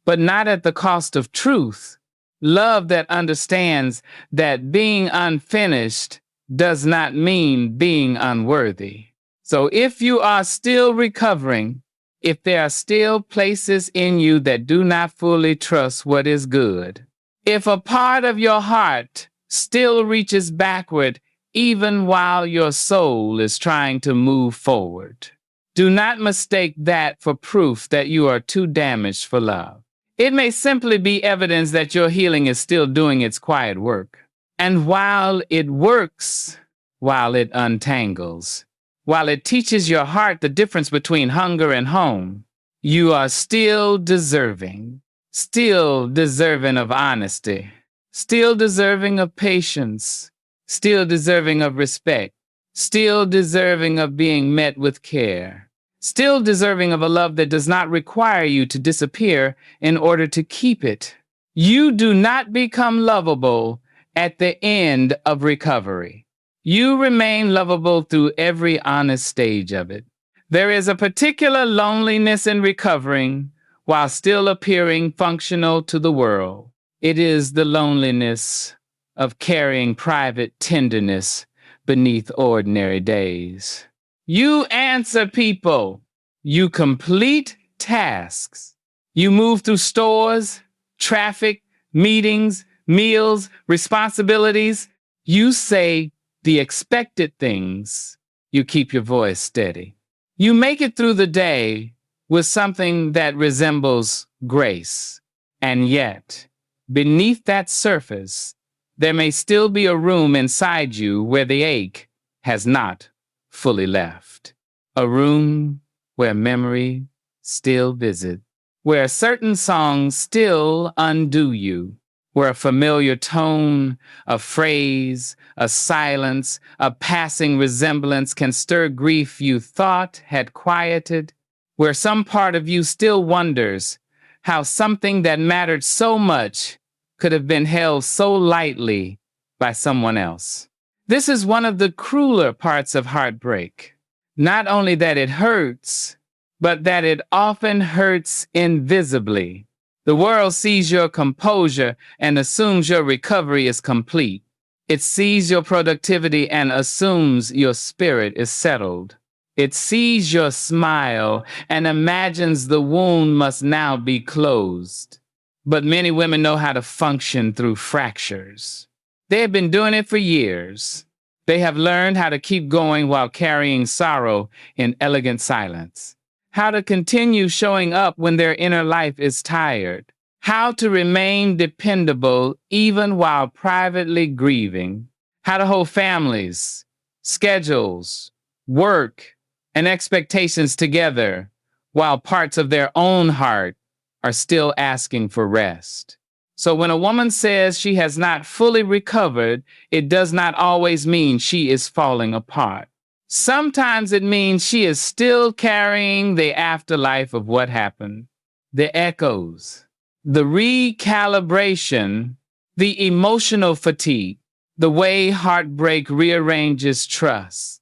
but not at the cost of truth. Love that understands that being unfinished does not mean being unworthy. So if you are still recovering, if there are still places in you that do not fully trust what is good, if a part of your heart still reaches backward even while your soul is trying to move forward, do not mistake that for proof that you are too damaged for love. It may simply be evidence that your healing is still doing its quiet work. And while it works, while it untangles, while it teaches your heart the difference between hunger and home, you are still deserving of honesty, still deserving of patience, still deserving of respect, still deserving of being met with care, still deserving of a love that does not require you to disappear in order to keep it. You do not become lovable at the end of recovery. You remain lovable through every honest stage of it. There is a particular loneliness in recovering while still appearing functional to the world. It is the loneliness of carrying private tenderness beneath ordinary days. You answer people. You complete tasks. You move through stores, traffic, meetings, meals, responsibilities. You say the expected things, you keep your voice steady. You make it through the day with something that resembles grace. And yet, beneath that surface, there may still be a room inside you where the ache has not fully left. A room where memory still visits, where certain songs still undo you, where a familiar tone, a phrase, a silence, a passing resemblance can stir grief you thought had quieted, where some part of you still wonders how something that mattered so much could have been held so lightly by someone else. This is one of the crueler parts of heartbreak. Not only that it hurts, but that it often hurts invisibly. The world sees your composure and assumes your recovery is complete. It sees your productivity and assumes your spirit is settled. It sees your smile and imagines the wound must now be closed. But many women know how to function through fractures. They have been doing it for years. They have learned how to keep going while carrying sorrow in elegant silence. How to continue showing up when their inner life is tired. How to remain dependable even while privately grieving. How to hold families, schedules, work, and expectations together while parts of their own heart are still asking for rest. So when a woman says she has not fully recovered, it does not always mean she is falling apart. Sometimes it means she is still carrying the afterlife of what happened, the echoes, the recalibration, the emotional fatigue, the way heartbreak rearranges trust,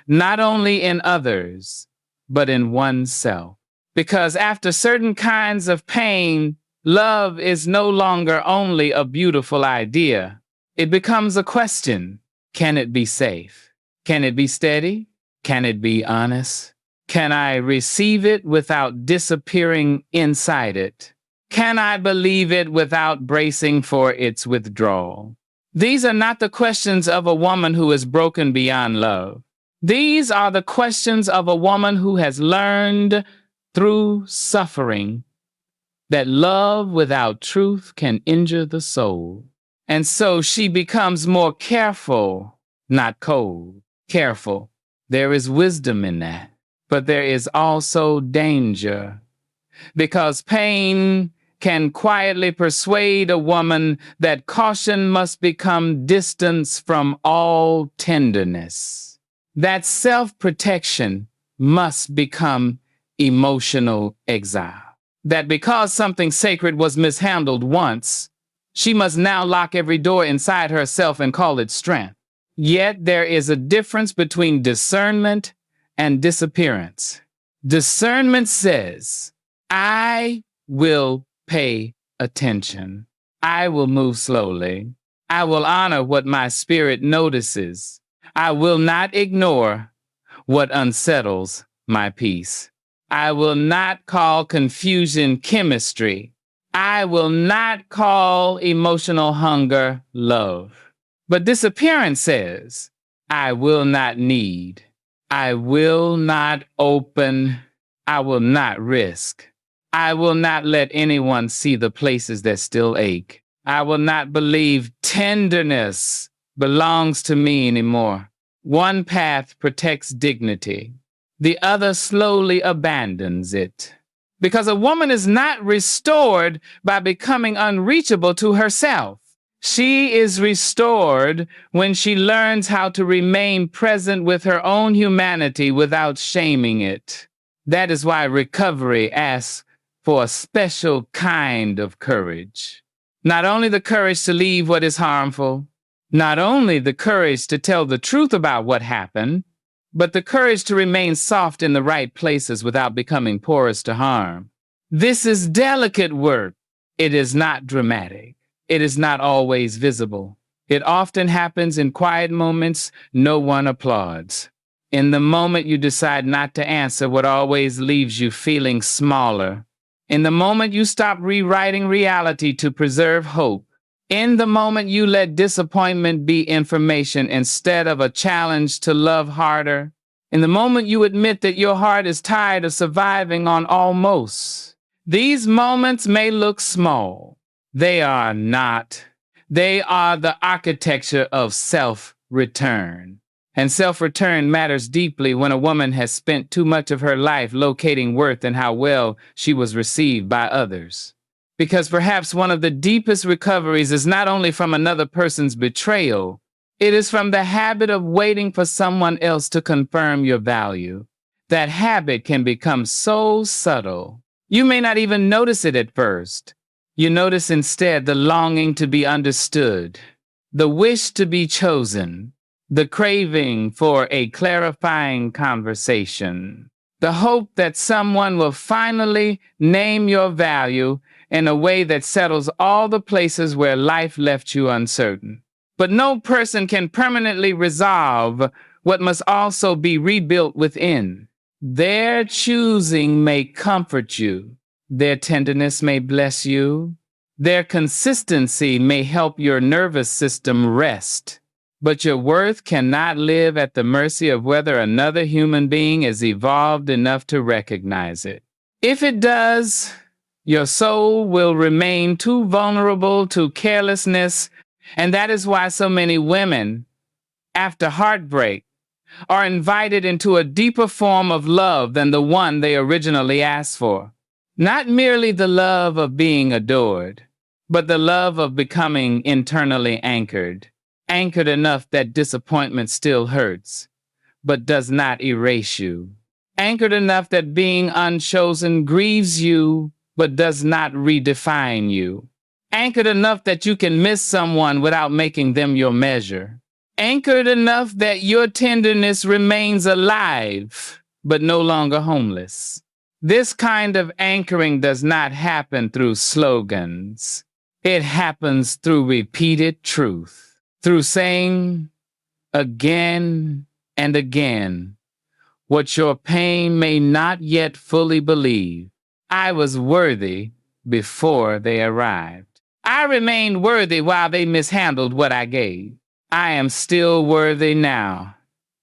not only in others, but in oneself. Because after certain kinds of pain, love is no longer only a beautiful idea. It becomes a question. Can it be safe? Can it be steady? Can it be honest? Can I receive it without disappearing inside it? Can I believe it without bracing for its withdrawal? These are not the questions of a woman who is broken beyond love. These are the questions of a woman who has learned through suffering that love without truth can injure the soul. And so she becomes more careful, not cold. Careful. There is wisdom in that. But there is also danger. Because pain can quietly persuade a woman that caution must become distance from all tenderness. That self-protection must become emotional exile. That because something sacred was mishandled once, she must now lock every door inside herself and call it strength. Yet there is a difference between discernment and disappearance. Discernment says, I will pay attention. I will move slowly. I will honor what my spirit notices. I will not ignore what unsettles my peace. I will not call confusion chemistry. I will not call emotional hunger love. But disappearance says, I will not need. I will not open. I will not risk. I will not let anyone see the places that still ache. I will not believe tenderness belongs to me anymore. One path protects dignity. The other slowly abandons it. Because a woman is not restored by becoming unreachable to herself. She is restored when she learns how to remain present with her own humanity without shaming it. That is why recovery asks for a special kind of courage. Not only the courage to leave what is harmful, not only the courage to tell the truth about what happened, but the courage to remain soft in the right places without becoming porous to harm. This is delicate work. It is not dramatic. It is not always visible. It often happens in quiet moments no one applauds. In the moment you decide not to answer what always leaves you feeling smaller. In the moment you stop rewriting reality to preserve hope. In the moment you let disappointment be information instead of a challenge to love harder. In the moment you admit that your heart is tired of surviving on almost. These moments may look small. They are not. They are the architecture of self-return. And self-return matters deeply when a woman has spent too much of her life locating worth in how well she was received by others. Because perhaps one of the deepest recoveries is not only from another person's betrayal, it is from the habit of waiting for someone else to confirm your value. That habit can become so subtle. You may not even notice it at first. You notice instead the longing to be understood, the wish to be chosen, the craving for a clarifying conversation, the hope that someone will finally name your value in a way that settles all the places where life left you uncertain. But no person can permanently resolve what must also be rebuilt within. Their choosing may comfort you. Their tenderness may bless you. Their consistency may help your nervous system rest. But your worth cannot live at the mercy of whether another human being is evolved enough to recognize it. If it does, your soul will remain too vulnerable to carelessness, and that is why so many women, after heartbreak, are invited into a deeper form of love than the one they originally asked for. Not merely the love of being adored, but the love of becoming internally anchored enough that disappointment still hurts, but does not erase you. Anchored enough that being unchosen grieves you, but does not redefine you. Anchored enough that you can miss someone without making them your measure. Anchored enough that your tenderness remains alive, but no longer homeless. This kind of anchoring does not happen through slogans. It happens through repeated truth, through saying again and again what your pain may not yet fully believe. I was worthy before they arrived. I remained worthy while they mishandled what I gave. I am still worthy now,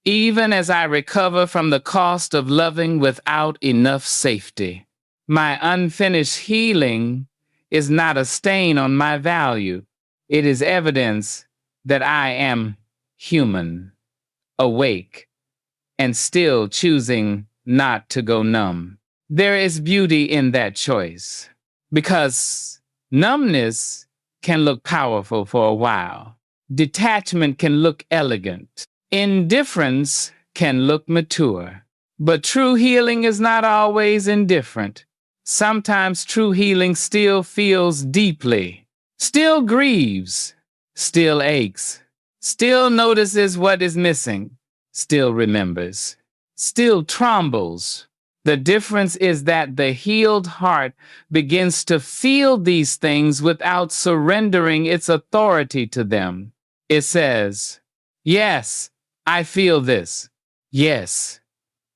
even as I recover from the cost of loving without enough safety. My unfinished healing is not a stain on my value. It is evidence that I am human, awake, and still choosing not to go numb. There is beauty in that choice, because numbness can look powerful for a while. Detachment can look elegant. Indifference can look mature. But true healing is not always indifferent. Sometimes true healing still feels deeply, still grieves, still aches, still notices what is missing, still remembers, still trembles. The difference is that the healed heart begins to feel these things without surrendering its authority to them. It says, yes, I feel this. Yes,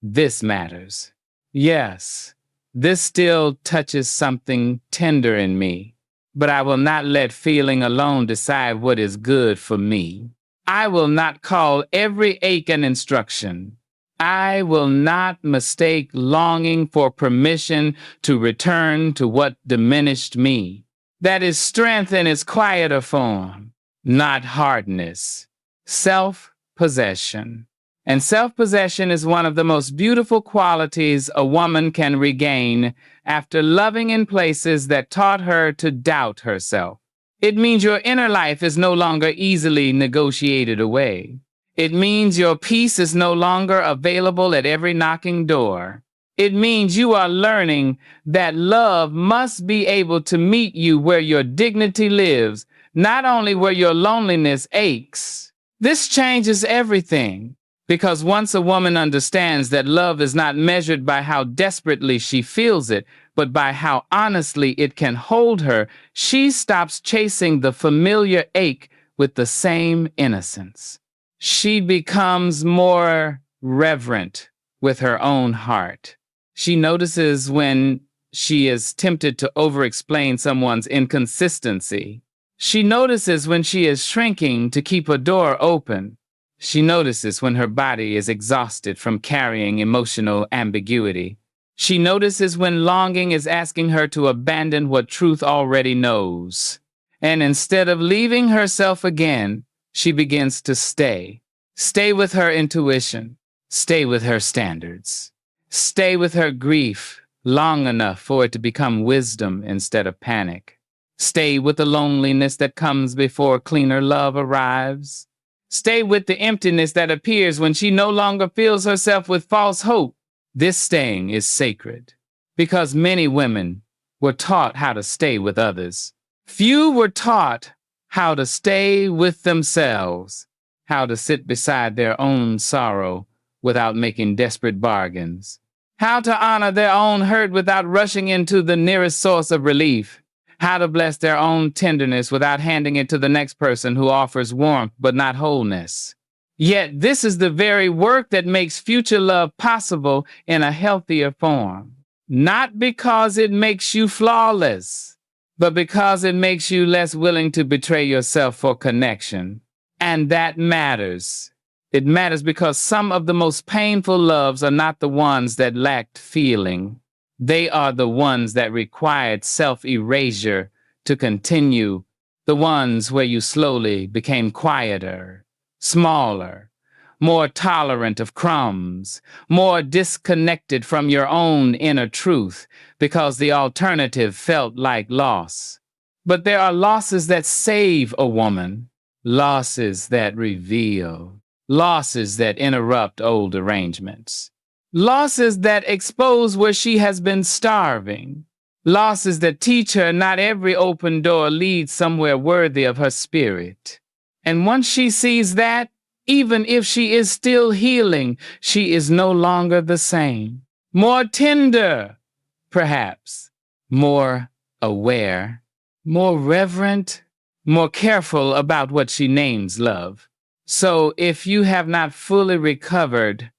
this matters. Yes, this still touches something tender in me, but I will not let feeling alone decide what is good for me. I will not call every ache an instruction. I will not mistake longing for permission to return to what diminished me. That is strength in its quieter form, not hardness. Self-possession. And self-possession is one of the most beautiful qualities a woman can regain after loving in places that taught her to doubt herself. It means your inner life is no longer easily negotiated away. It means your peace is no longer available at every knocking door. It means you are learning that love must be able to meet you where your dignity lives, not only where your loneliness aches. This changes everything, because once a woman understands that love is not measured by how desperately she feels it, but by how honestly it can hold her, she stops chasing the familiar ache with the same innocence. She becomes more reverent with her own heart. She notices when she is tempted to over-explain someone's inconsistency. She notices when she is shrinking to keep a door open. She notices when her body is exhausted from carrying emotional ambiguity. She notices when longing is asking her to abandon what truth already knows. And instead of leaving herself again, she begins to stay. Stay with her intuition. Stay with her standards. Stay with her grief long enough for it to become wisdom instead of panic. Stay with the loneliness that comes before cleaner love arrives. Stay with the emptiness that appears when she no longer fills herself with false hope. This staying is sacred because many women were taught how to stay with others. Few were taught how to stay with themselves, how to sit beside their own sorrow without making desperate bargains, how to honor their own hurt without rushing into the nearest source of relief, how to bless their own tenderness without handing it to the next person who offers warmth but not wholeness. Yet this is the very work that makes future love possible in a healthier form. Not because it makes you flawless, but because it makes you less willing to betray yourself for connection. And that matters. It matters because some of the most painful loves are not the ones that lacked feeling. They are the ones that required self-erasure to continue, the ones where you slowly became quieter, smaller, more tolerant of crumbs, more disconnected from your own inner truth because the alternative felt like loss. But there are losses that save a woman, losses that reveal, losses that interrupt old arrangements, losses that expose where she has been starving, losses that teach her not every open door leads somewhere worthy of her spirit. And once she sees that, even if she is still healing, she is no longer the same. More tender, perhaps, more aware, more reverent, more careful about what she names love. So if you have not fully recovered,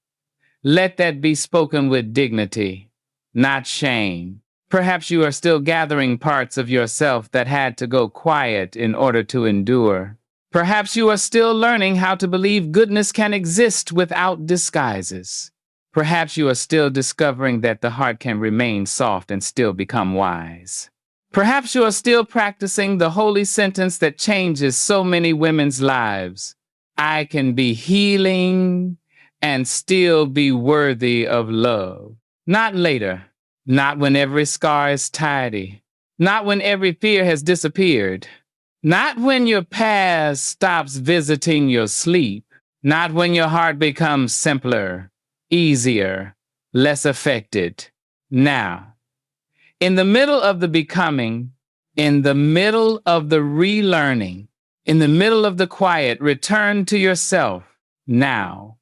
let that be spoken with dignity, not shame. Perhaps you are still gathering parts of yourself that had to go quiet in order to endure. Perhaps you are still learning how to believe goodness can exist without disguises. Perhaps you are still discovering that the heart can remain soft and still become wise. Perhaps you are still practicing the holy sentence that changes so many women's lives. I can be healing and still be worthy of love. Not later, not when every scar is tidy, not when every fear has disappeared, not when your past stops visiting your sleep, not when your heart becomes simpler, easier, less affected. Now, in the middle of the becoming, in the middle of the relearning, in the middle of the quiet, return to yourself now.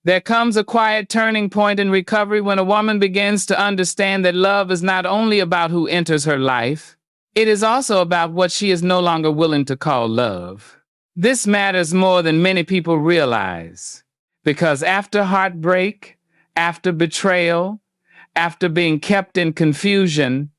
There comes a quiet turning point in recovery when a woman begins to understand that love is not only about who enters her life, it is also about what she is no longer willing to call love. This matters more than many people realize, because after heartbreak, after betrayal, after being kept in confusion,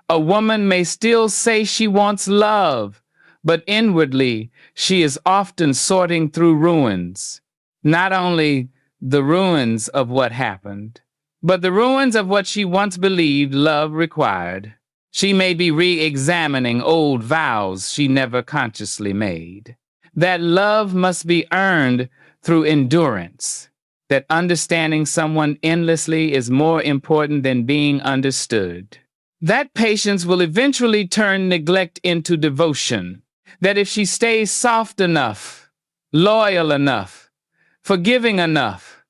a woman may still say she wants love, but inwardly she is often sorting through ruins. Not only the ruins of what happened, but the ruins of what she once believed love required. She may be re-examining old vows she never consciously made. That love must be earned through endurance. That understanding someone endlessly is more important than being understood. That patience will eventually turn neglect into devotion. That if she stays soft enough, loyal enough, forgiving enough,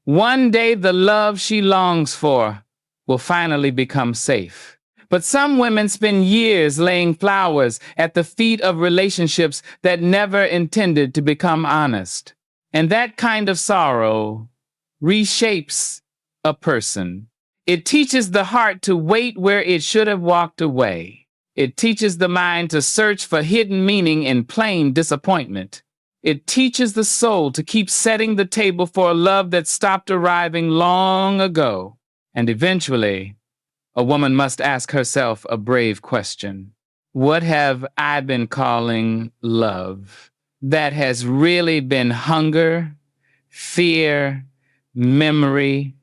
one day the love she longs for will finally become safe. But some women spend years laying flowers at the feet of relationships that never intended to become honest. And that kind of sorrow reshapes a person. It teaches the heart to wait where it should have walked away. It teaches the mind to search for hidden meaning in plain disappointment. It teaches the soul to keep setting the table for a love that stopped arriving long ago. And eventually, a woman must ask herself a brave question. What have I been calling love? that has really been hunger, fear, memory,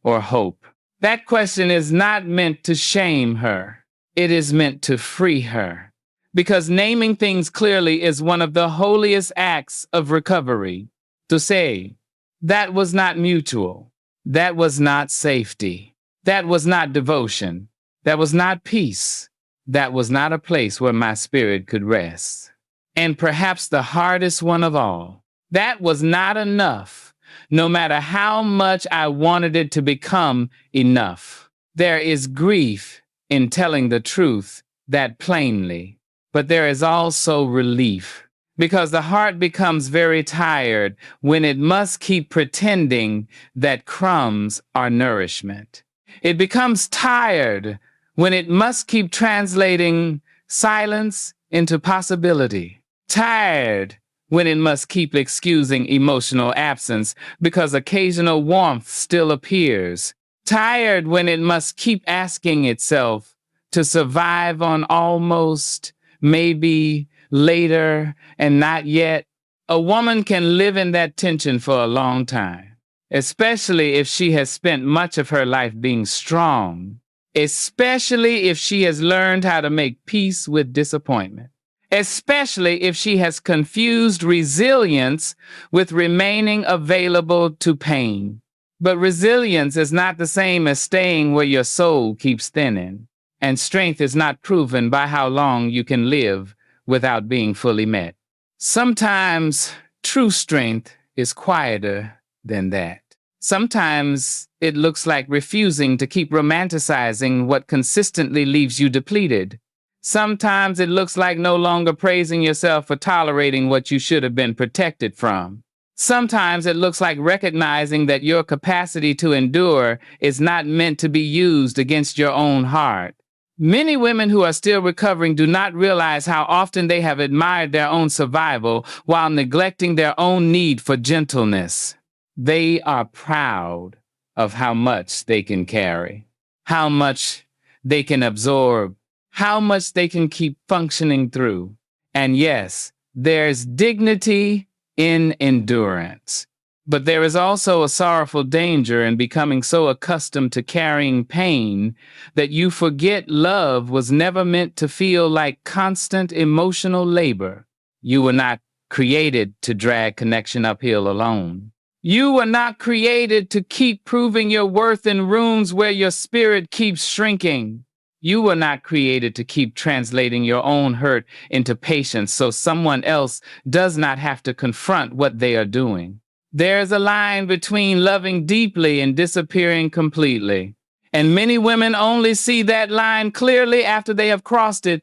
or hope? That question is not meant to shame her. It is meant to free her. Because naming things clearly is one of the holiest acts of recovery. To say, that was not mutual. That was not safety. That was not devotion. That was not peace. That was not a place where my spirit could rest. And perhaps the hardest one of all, that was not enough, no matter how much I wanted it to become enough. There is grief in telling the truth that plainly, but there is also relief, because the heart becomes very tired when it must keep pretending that crumbs are nourishment. It becomes tired when it must keep translating silence into possibility. Tired when it must keep excusing emotional absence because occasional warmth still appears. Tired when it must keep asking itself to survive on almost, maybe, later, and not yet. A woman can live in that tension for a long time, especially if she has spent much of her life being strong, especially if she has learned how to make peace with disappointment, especially if she has confused resilience with remaining available to pain. But resilience is not the same as staying where your soul keeps thinning, and strength is not proven by how long you can live without being fully met. Sometimes true strength is quieter than that. Sometimes it looks like refusing to keep romanticizing what consistently leaves you depleted. Sometimes it looks like no longer praising yourself for tolerating what you should have been protected from. Sometimes it looks like recognizing that your capacity to endure is not meant to be used against your own heart. Many women who are still recovering do not realize how often they have admired their own survival while neglecting their own need for gentleness. They are proud of how much they can carry, how much they can absorb, how much they can keep functioning through. And yes, there's dignity in endurance. But there is also a sorrowful danger in becoming so accustomed to carrying pain that you forget love was never meant to feel like constant emotional labor. You were not created to drag connection uphill alone. You were not created to keep proving your worth in rooms where your spirit keeps shrinking. You were not created to keep translating your own hurt into patience so someone else does not have to confront what they are doing. There's a line between loving deeply and disappearing completely. And many women only see that line clearly after they have crossed it.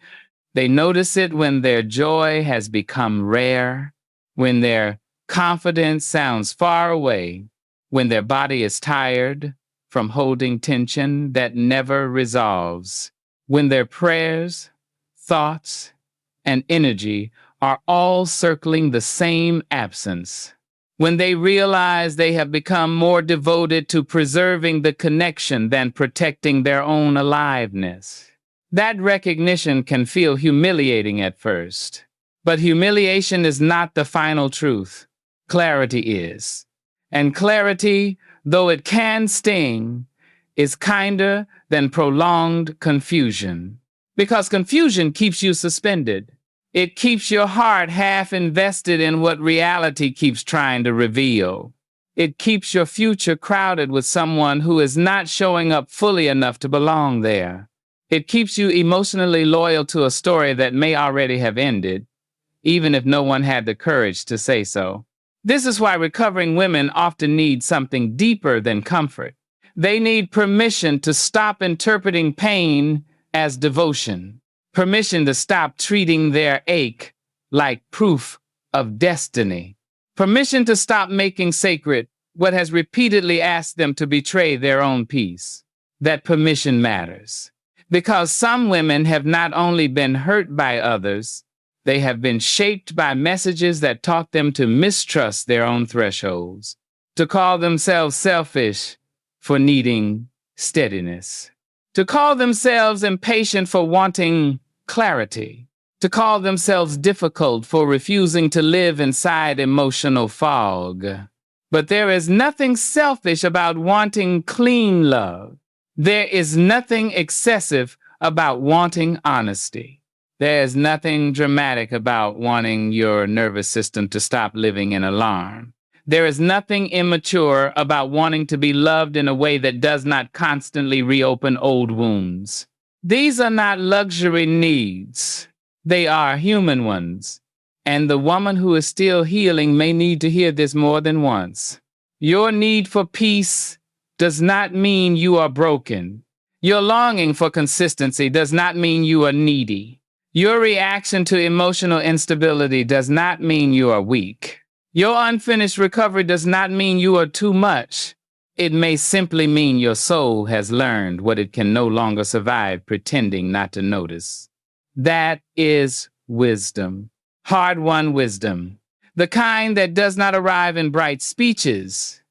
They notice it when their joy has become rare, when their confidence sounds far away, when their body is tired from holding tension that never resolves, when their prayers, thoughts, and energy are all circling the same absence. When they realize they have become more devoted to preserving the connection than protecting their own aliveness. That recognition can feel humiliating at first. But humiliation is not the final truth. Clarity is. And clarity, though it can sting, is kinder than prolonged confusion. Because confusion keeps you suspended. It keeps your heart half invested in what reality keeps trying to reveal. It keeps your future crowded with someone who is not showing up fully enough to belong there. It keeps you emotionally loyal to a story that may already have ended, even if no one had the courage to say so. This is why recovering women often need something deeper than comfort. They need permission to stop interpreting pain as devotion. Permission to stop treating their ache like proof of destiny. Permission to stop making sacred what has repeatedly asked them to betray their own peace. That permission matters. Because some women have not only been hurt by others, they have been shaped by messages that taught them to mistrust their own thresholds, to call themselves selfish for needing steadiness, to call themselves impatient for wanting clarity, to call themselves difficult for refusing to live inside emotional fog. But there is nothing selfish about wanting clean love. There is nothing excessive about wanting honesty. There is nothing dramatic about wanting your nervous system to stop living in alarm. There is nothing immature about wanting to be loved in a way that does not constantly reopen old wounds. These are not luxury needs. They are human ones. And the woman who is still healing may need to hear this more than once. Your need for peace does not mean you are broken. Your longing for consistency does not mean you are needy. Your reaction to emotional instability does not mean you are weak. Your unfinished recovery does not mean you are too much. It may simply mean your soul has learned what it can no longer survive pretending not to notice. That is wisdom. Hard-won wisdom. The kind that does not arrive in bright speeches,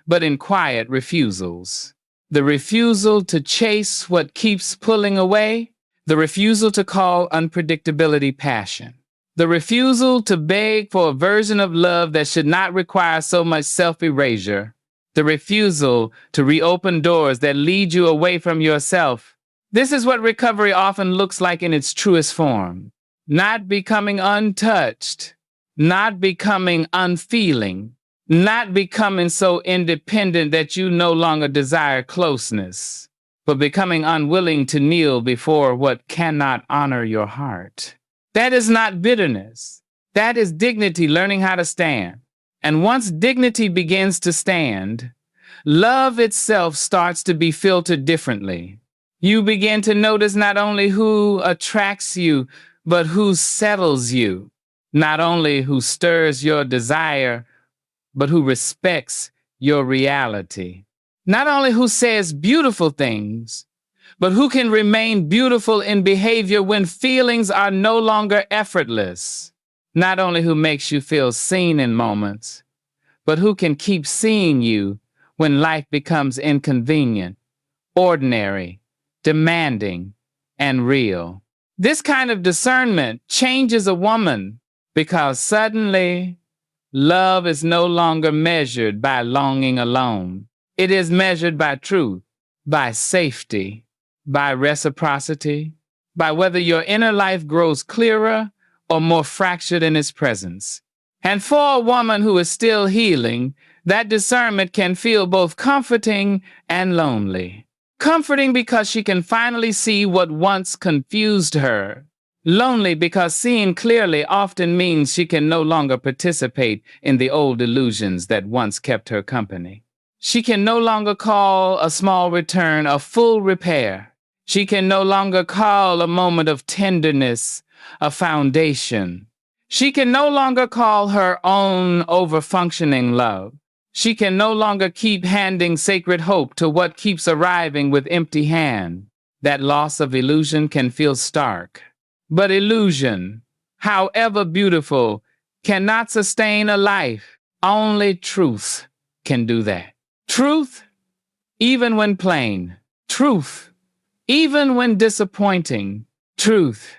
but in quiet refusals. The refusal to chase what keeps pulling away. The refusal to call unpredictability passion. The refusal to beg for a version of love that should not require so much self-erasure. The refusal to reopen doors that lead you away from yourself. This is what recovery often looks like in its truest form. Not becoming untouched, not becoming unfeeling, not becoming so independent that you no longer desire closeness, but becoming unwilling to kneel before what cannot honor your heart. That is not bitterness. That is dignity learning how to stand. And once dignity begins to stand, love itself starts to be filtered differently. You begin to notice not only who attracts you, but who settles you. Not only who stirs your desire, but who respects your reality. Not only who says beautiful things, but who can remain beautiful in behavior when feelings are no longer effortless. Not only who makes you feel seen in moments, but who can keep seeing you when life becomes inconvenient, ordinary, demanding, and real. This kind of discernment changes a woman because suddenly love is no longer measured by longing alone. It is measured by truth, by safety, by reciprocity, by whether your inner life grows clearer or more fractured in its presence. And for a woman who is still healing, that discernment can feel both comforting and lonely. Comforting because she can finally see what once confused her. Lonely because seeing clearly often means she can no longer participate in the old illusions that once kept her company. She can no longer call a small return a full repair. She can no longer call a moment of tenderness a foundation. She can no longer call her own over-functioning love. She can no longer keep handing sacred hope to what keeps arriving with empty hand. That loss of illusion can feel stark. But illusion, however beautiful, cannot sustain a life. Only truth can do that. Truth, even when plain. Truth, even when disappointing. Truth,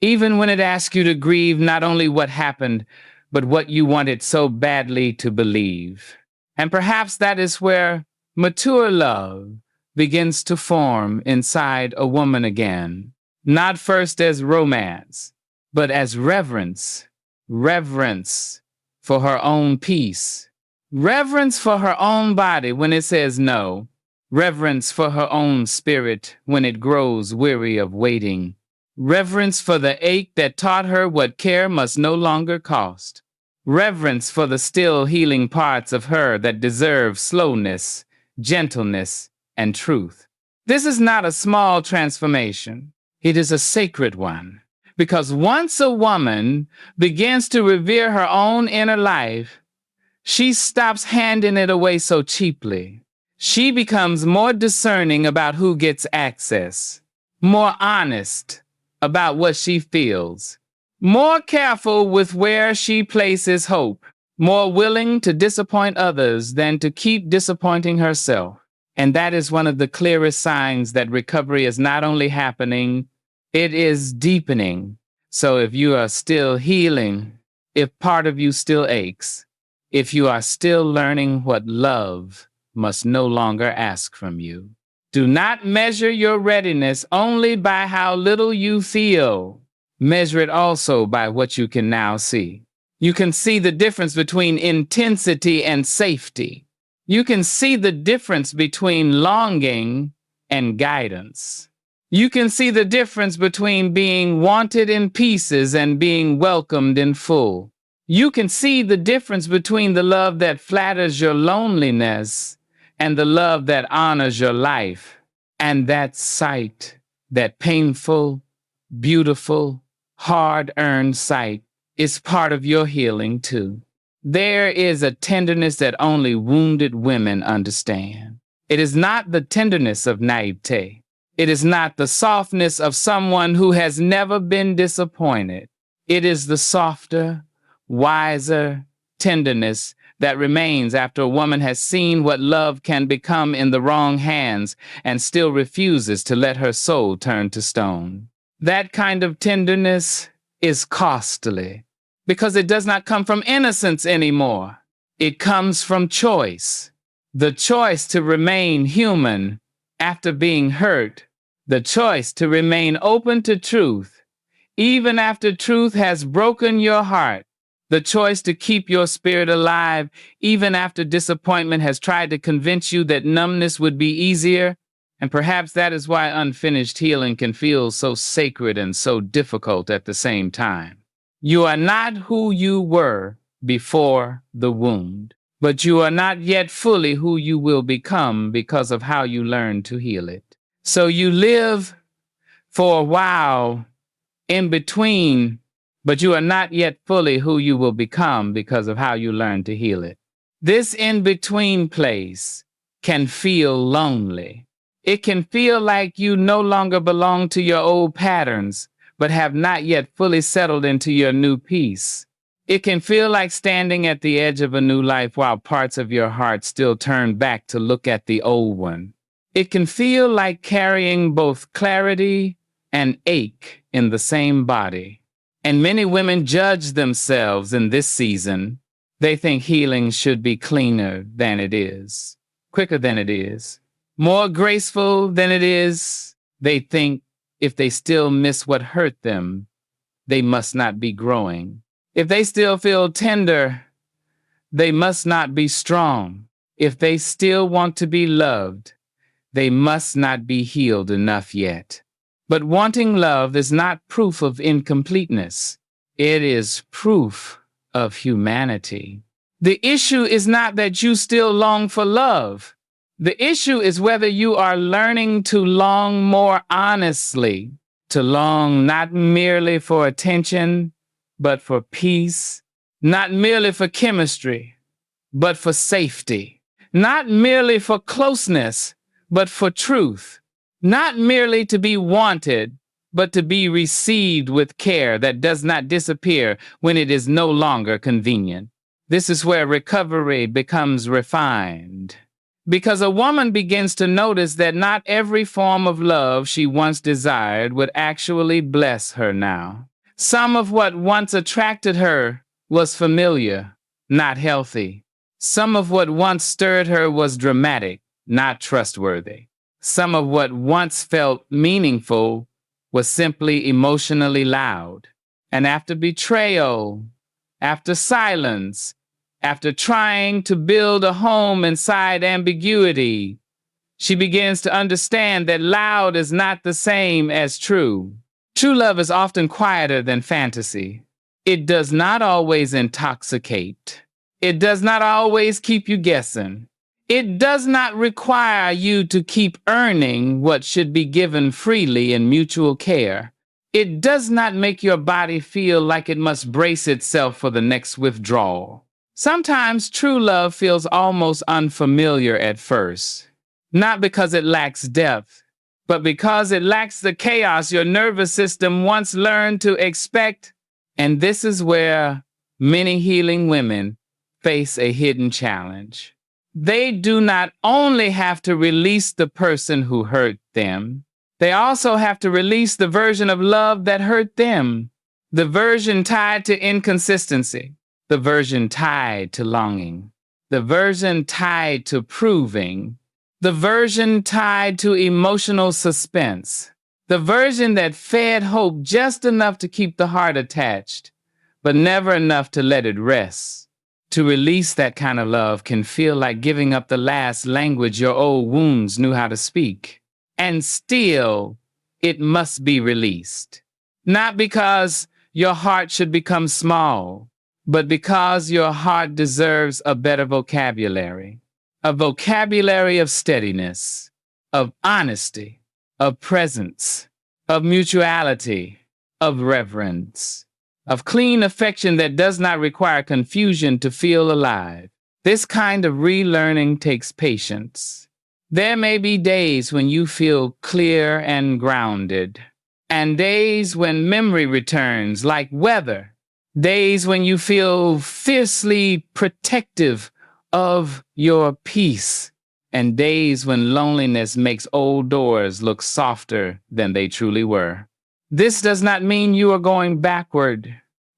even when it asks you to grieve not only what happened, but what you wanted so badly to believe. And perhaps that is where mature love begins to form inside a woman again. Not first as romance, but as reverence. Reverence for her own peace. Reverence for her own body when it says no. Reverence for her own spirit when it grows weary of waiting. Reverence for the ache that taught her what care must no longer cost. Reverence for the still healing parts of her that deserve slowness, gentleness, and truth. This is not a small transformation. It is a sacred one. Because once a woman begins to revere her own inner life, she stops handing it away so cheaply. She becomes more discerning about who gets access, more honest about what she feels, more careful with where she places hope, more willing to disappoint others than to keep disappointing herself. And that is one of the clearest signs that recovery is not only happening, it is deepening. So if you are still healing, if part of you still aches, if you are still learning what love must no longer ask from you, do not measure your readiness only by how little you feel. Measure it also by what you can now see. You can see the difference between intensity and safety. You can see the difference between longing and guidance. You can see the difference between being wanted in pieces and being welcomed in full. You can see the difference between the love that flatters your loneliness and the love that honors your life. And that sight, that painful, beautiful, hard-earned sight, is part of your healing too. There is a tenderness that only wounded women understand. It is not the tenderness of naivete. It is not the softness of someone who has never been disappointed. It is the softer, wiser tenderness that remains after a woman has seen what love can become in the wrong hands and still refuses to let her soul turn to stone. That kind of tenderness is costly because it does not come from innocence anymore. It comes from choice. The choice to remain human after being hurt. The choice to remain open to truth, even after truth has broken your heart. The choice to keep your spirit alive, even after disappointment has tried to convince you that numbness would be easier. And perhaps that is why unfinished healing can feel so sacred and so difficult at the same time. You are not who you were before the wound, but you are not yet fully who you will become because of how you learn to heal it. So you live for a while in between, but you are not yet fully who you will become because of how you learn to heal it. This in-between place can feel lonely. It can feel like you no longer belong to your old patterns, but have not yet fully settled into your new peace. It can feel like standing at the edge of a new life while parts of your heart still turn back to look at the old one. It can feel like carrying both clarity and ache in the same body. And many women judge themselves in this season. They think healing should be cleaner than it is, quicker than it is, more graceful than it is. They think if they still miss what hurt them, they must not be growing. If they still feel tender, they must not be strong. If they still want to be loved, they must not be healed enough yet. But wanting love is not proof of incompleteness. It is proof of humanity. The issue is not that you still long for love. The issue is whether you are learning to long more honestly, to long not merely for attention, but for peace, not merely for chemistry, but for safety, not merely for closeness, but for truth, not merely to be wanted, but to be received with care that does not disappear when it is no longer convenient. This is where recovery becomes refined. Because a woman begins to notice that not every form of love she once desired would actually bless her now. Some of what once attracted her was familiar, not healthy. Some of what once stirred her was dramatic, not trustworthy. Some of what once felt meaningful was simply emotionally loud. And after betrayal, after silence, after trying to build a home inside ambiguity, she begins to understand that loud is not the same as true. True love is often quieter than fantasy. It does not always intoxicate. It does not always keep you guessing. It does not require you to keep earning what should be given freely in mutual care. It does not make your body feel like it must brace itself for the next withdrawal. Sometimes true love feels almost unfamiliar at first, not because it lacks depth, but because it lacks the chaos your nervous system once learned to expect. And this is where many healing women face a hidden challenge. They do not only have to release the person who hurt them, they also have to release the version of love that hurt them. The version tied to inconsistency, the version tied to longing, the version tied to proving, the version tied to emotional suspense, the version that fed hope just enough to keep the heart attached, but never enough to let it rest. To release that kind of love can feel like giving up the last language your old wounds knew how to speak. And still, it must be released. Not because your heart should become small, but because your heart deserves a better vocabulary. A vocabulary of steadiness, of honesty, of presence, of mutuality, of reverence, of clean affection that does not require confusion to feel alive. This kind of relearning takes patience. There may be days when you feel clear and grounded, and days when memory returns like weather, days when you feel fiercely protective of your peace, and days when loneliness makes old doors look softer than they truly were. This does not mean you are going backward.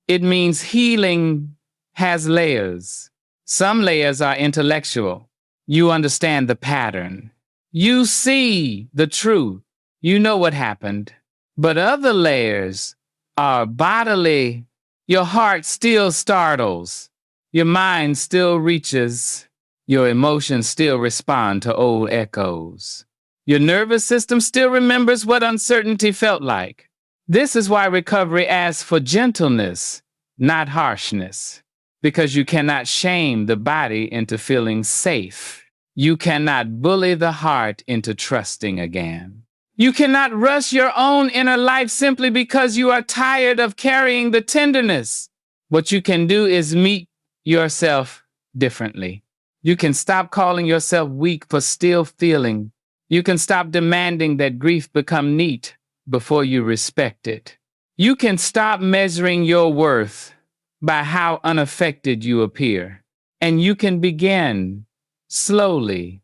It means healing has layers. Some layers are intellectual. You understand the pattern. You see the truth. You know what happened. But other layers are bodily. Your heart still startles. Your mind still reaches. Your emotions still respond to old echoes. Your nervous system still remembers what uncertainty felt like. This is why recovery asks for gentleness, not harshness, because you cannot shame the body into feeling safe. You cannot bully the heart into trusting again. You cannot rush your own inner life simply because you are tired of carrying the tenderness. What you can do is meet yourself differently. You can stop calling yourself weak for still feeling. You can stop demanding that grief become neat before you respect it. You can stop measuring your worth by how unaffected you appear. And you can begin, slowly,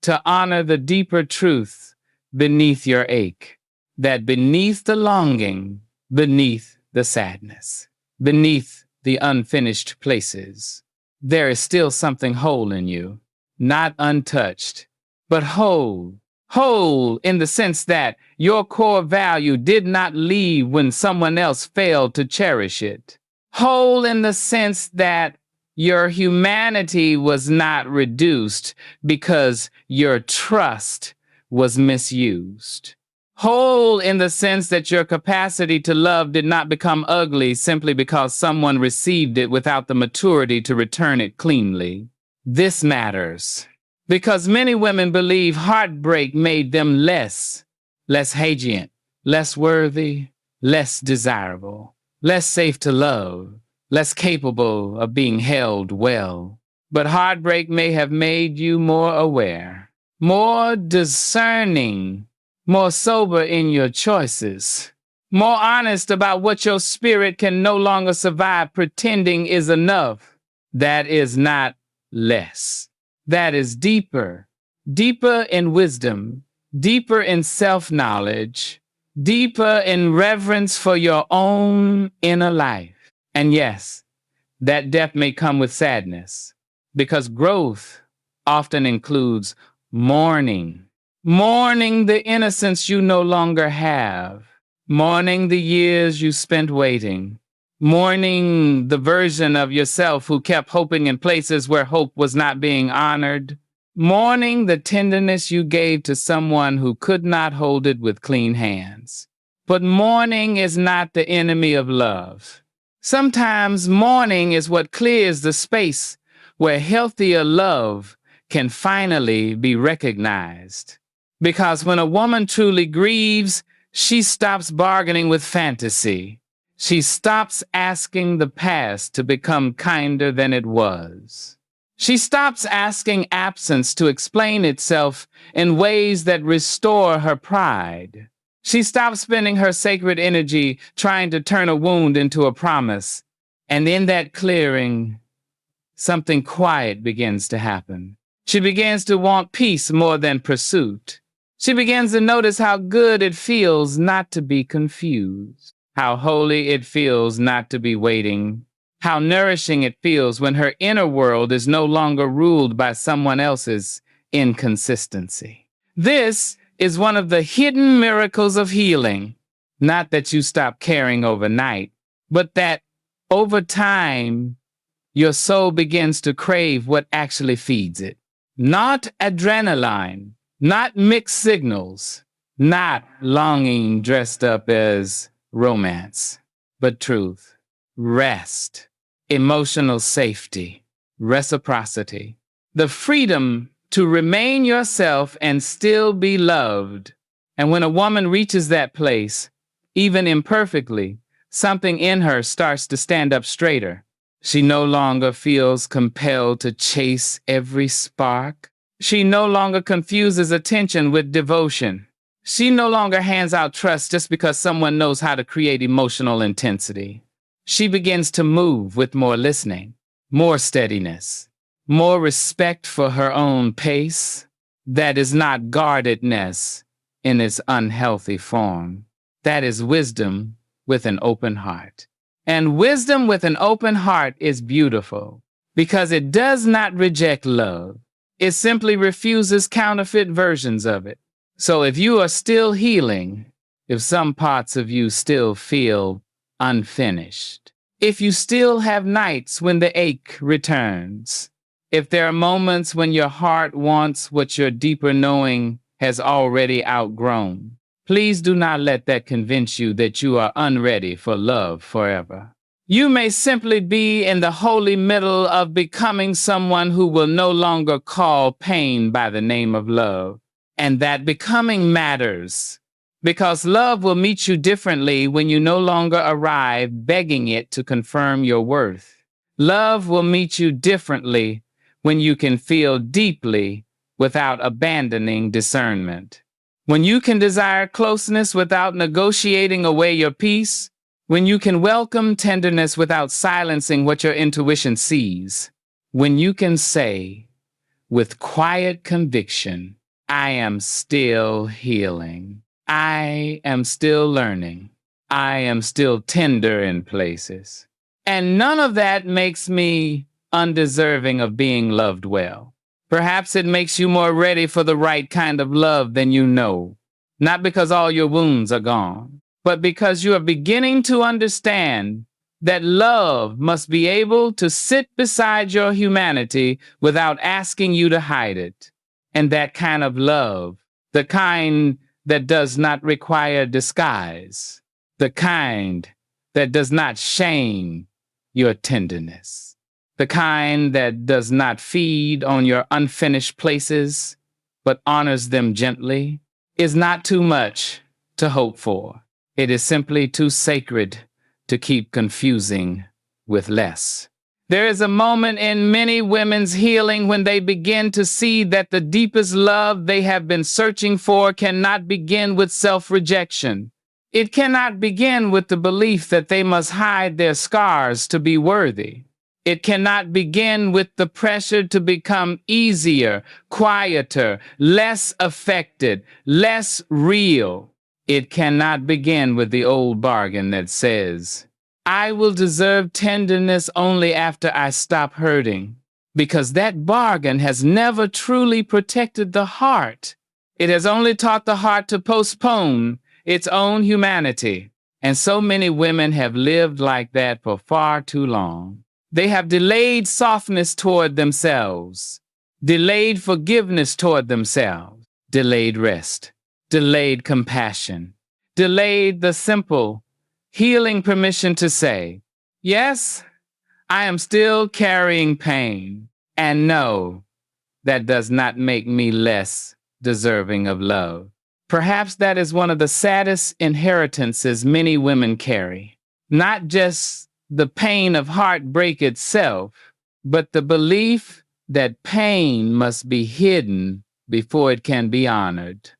to honor the deeper truth beneath your ache. That beneath the longing, beneath the sadness, beneath the unfinished places, there is still something whole in you. Not untouched, but whole. Whole in the sense that your core value did not leave when someone else failed to cherish it. Whole in the sense that your humanity was not reduced because your trust was misused. Whole in the sense that your capacity to love did not become ugly simply because someone received it without the maturity to return it cleanly. This matters. Because many women believe heartbreak made them less Hagian, less worthy, less desirable, less safe to love, less capable of being held well. But heartbreak may have made you more aware, more discerning, more sober in your choices, more honest about what your spirit can no longer survive pretending is enough. That is not less. That is deeper, deeper in wisdom, deeper in self-knowledge, deeper in reverence for your own inner life. And yes, that depth may come with sadness, because growth often includes mourning. Mourning the innocence you no longer have. Mourning the years you spent waiting. Mourning the version of yourself who kept hoping in places where hope was not being honored. Mourning the tenderness you gave to someone who could not hold it with clean hands. But mourning is not the enemy of love. Sometimes mourning is what clears the space where healthier love can finally be recognized. Because when a woman truly grieves, she stops bargaining with fantasy. She stops asking the past to become kinder than it was. She stops asking absence to explain itself in ways that restore her pride. She stops spending her sacred energy trying to turn a wound into a promise. And in that clearing, something quiet begins to happen. She begins to want peace more than pursuit. She begins to notice how good it feels not to be confused. How holy it feels not to be waiting. How nourishing it feels when her inner world is no longer ruled by someone else's inconsistency. This is one of the hidden miracles of healing. Not that you stop caring overnight, but that over time, your soul begins to crave what actually feeds it. Not adrenaline, not mixed signals, not longing dressed up as romance, but truth, rest, emotional safety, reciprocity, the freedom to remain yourself and still be loved. And when a woman reaches that place, even imperfectly, something in her starts to stand up straighter. She no longer feels compelled to chase every spark. She no longer confuses attention with devotion. She no longer hands out trust just because someone knows how to create emotional intensity. She begins to move with more listening, more steadiness, more respect for her own pace. That is not guardedness in its unhealthy form. That is wisdom with an open heart. And wisdom with an open heart is beautiful because it does not reject love. It simply refuses counterfeit versions of it. So if you are still healing, if some parts of you still feel unfinished, if you still have nights when the ache returns, if there are moments when your heart wants what your deeper knowing has already outgrown, please do not let that convince you that you are unready for love forever. You may simply be in the holy middle of becoming someone who will no longer call pain by the name of love. And that becoming matters, because love will meet you differently when you no longer arrive begging it to confirm your worth. Love will meet you differently when you can feel deeply without abandoning discernment. When you can desire closeness without negotiating away your peace, when you can welcome tenderness without silencing what your intuition sees, when you can say, with quiet conviction, I am still healing. I am still learning. I am still tender in places. And none of that makes me undeserving of being loved well. Perhaps it makes you more ready for the right kind of love than you know. Not because all your wounds are gone, but because you are beginning to understand that love must be able to sit beside your humanity without asking you to hide it. And that kind of love, the kind that does not require disguise, the kind that does not shame your tenderness, the kind that does not feed on your unfinished places, but honors them gently, is not too much to hope for. It is simply too sacred to keep confusing with less. There is a moment in many women's healing when they begin to see that the deepest love they have been searching for cannot begin with self-rejection. It cannot begin with the belief that they must hide their scars to be worthy. It cannot begin with the pressure to become easier, quieter, less affected, less real. It cannot begin with the old bargain that says, I will deserve tenderness only after I stop hurting, because that bargain has never truly protected the heart. It has only taught the heart to postpone its own humanity. And so many women have lived like that for far too long. They have delayed softness toward themselves, delayed forgiveness toward themselves, delayed rest, delayed compassion, delayed the simple, healing permission to say, yes, I am still carrying pain, and no, that does not make me less deserving of love. Perhaps that is one of the saddest inheritances many women carry, not just the pain of heartbreak itself, but the belief that pain must be hidden before it can be honored,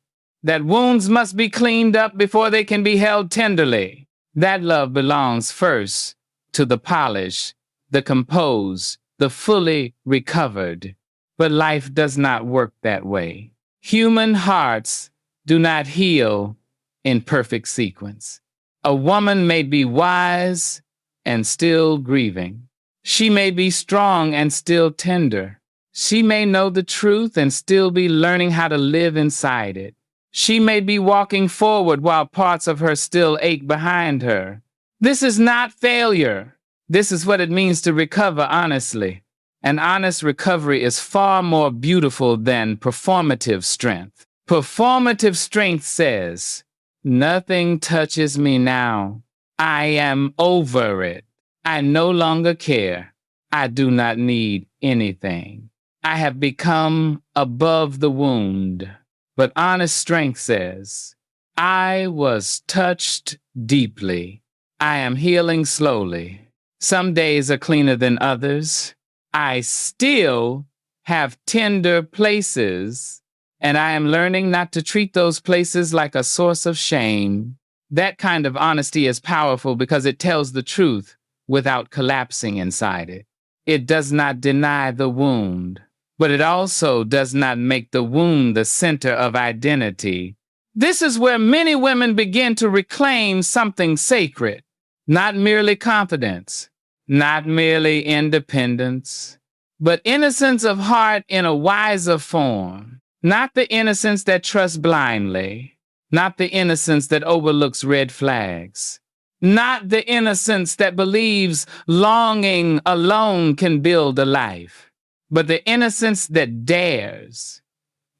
that wounds must be cleaned up before they can be held tenderly. That love belongs first to the polished, the composed, the fully recovered. But life does not work that way. Human hearts do not heal in perfect sequence. A woman may be wise and still grieving. She may be strong and still tender. She may know the truth and still be learning how to live inside it. She may be walking forward while parts of her still ache behind her. This is not failure. This is what it means to recover honestly. An honest recovery is far more beautiful than performative strength. Performative strength says, "Nothing touches me now. I am over it. I no longer care. I do not need anything. I have become above the wound." But honest strength says, "I was touched deeply. I am healing slowly. Some days are cleaner than others. I still have tender places, and I am learning not to treat those places like a source of shame." That kind of honesty is powerful because it tells the truth without collapsing inside it. It does not deny the wound, but it also does not make the wound the center of identity. This is where many women begin to reclaim something sacred, not merely confidence, not merely independence, but innocence of heart in a wiser form. Not the innocence that trusts blindly, not the innocence that overlooks red flags, not the innocence that believes longing alone can build a life, but the innocence that dares,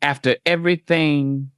after everything,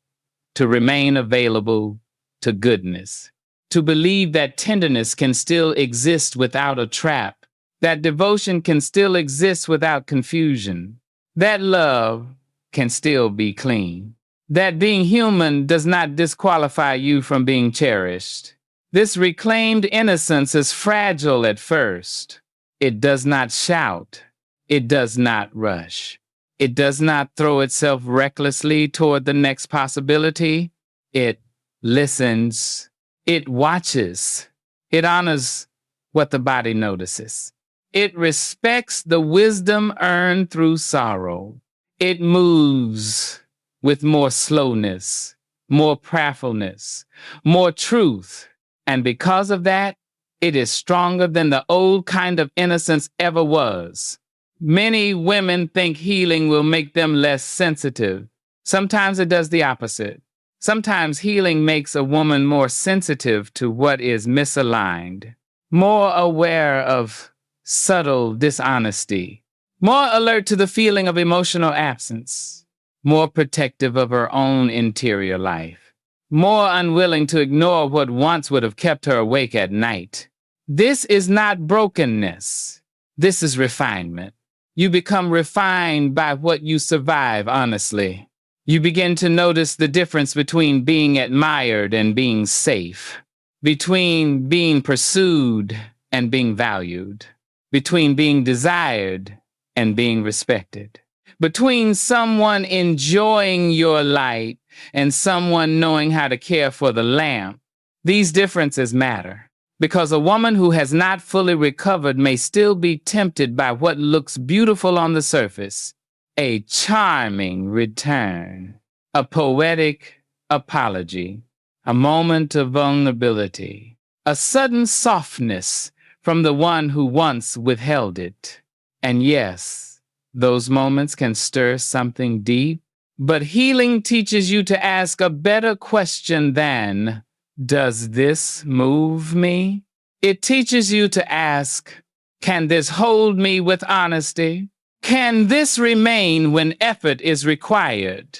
to remain available to goodness, to believe that tenderness can still exist without a trap, that devotion can still exist without confusion, that love can still be clean, that being human does not disqualify you from being cherished. This reclaimed innocence is fragile at first. It does not shout. It does not rush. It does not throw itself recklessly toward the next possibility. It listens. It watches. It honors what the body notices. It respects the wisdom earned through sorrow. It moves with more slowness, more prayerfulness, more truth. And because of that, it is stronger than the old kind of innocence ever was. Many women think healing will make them less sensitive. Sometimes it does the opposite. Sometimes healing makes a woman more sensitive to what is misaligned, more aware of subtle dishonesty, more alert to the feeling of emotional absence, more protective of her own interior life, more unwilling to ignore what once would have kept her awake at night. This is not brokenness. This is refinement. You become refined by what you survive honestly. You begin to notice the difference between being admired and being safe, between being pursued and being valued, between being desired and being respected, between someone enjoying your light and someone knowing how to care for the lamp. These differences matter because a woman who has not fully recovered may still be tempted by what looks beautiful on the surface. A charming return, a poetic apology, a moment of vulnerability, a sudden softness from the one who once withheld it. And yes, those moments can stir something deep, but healing teaches you to ask a better question than, "Does this move me?" It teaches you to ask, "Can this hold me with honesty? Can this remain when effort is required?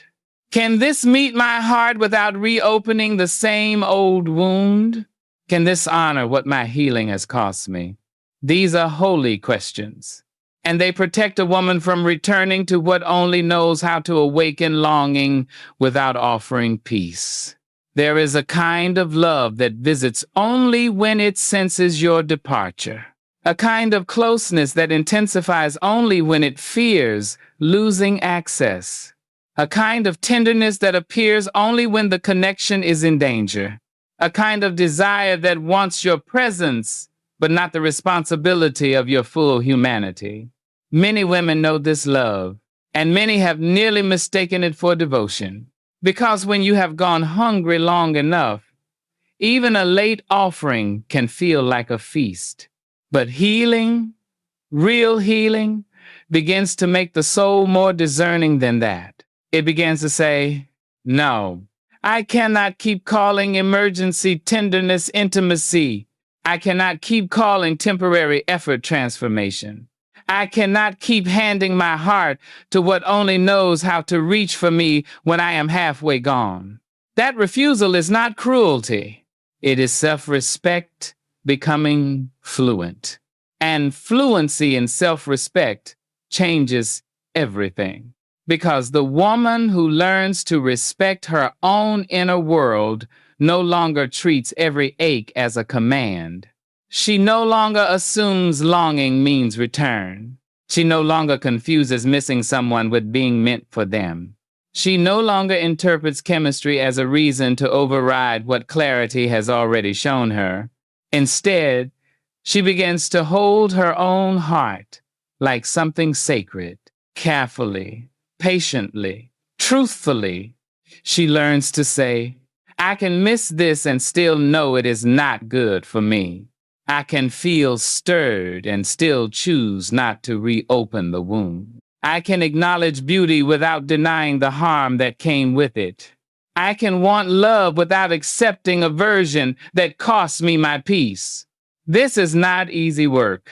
Can this meet my heart without reopening the same old wound? Can this honor what my healing has cost me?" These are holy questions, and they protect a woman from returning to what only knows how to awaken longing without offering peace. There is a kind of love that visits only when it senses your departure. A kind of closeness that intensifies only when it fears losing access. A kind of tenderness that appears only when the connection is in danger. A kind of desire that wants your presence, but not the responsibility of your full humanity. Many women know this love, and many have nearly mistaken it for devotion. Because when you have gone hungry long enough, Even a late offering can feel like a feast. But healing, real healing, begins to make the soul more discerning than that. It begins to say, no, I cannot keep calling emergency tenderness intimacy. I cannot keep calling temporary effort transformation. I cannot keep handing my heart to what only knows how to reach for me when I am halfway gone. That refusal is not cruelty. It is self-respect becoming fluent. And fluency in self-respect changes everything. Because the woman who learns to respect her own inner world no longer treats every ache as a command. She no longer assumes longing means return. She no longer confuses missing someone with being meant for them. She no longer interprets chemistry as a reason to override what clarity has already shown her. Instead, she begins to hold her own heart like something sacred, carefully, patiently, truthfully. She learns to say, I can miss this and still know it is not good for me. I can feel stirred and still choose not to reopen the wound. I can acknowledge beauty without denying the harm that came with it. I can want love without accepting aversion that costs me my peace. This is not easy work.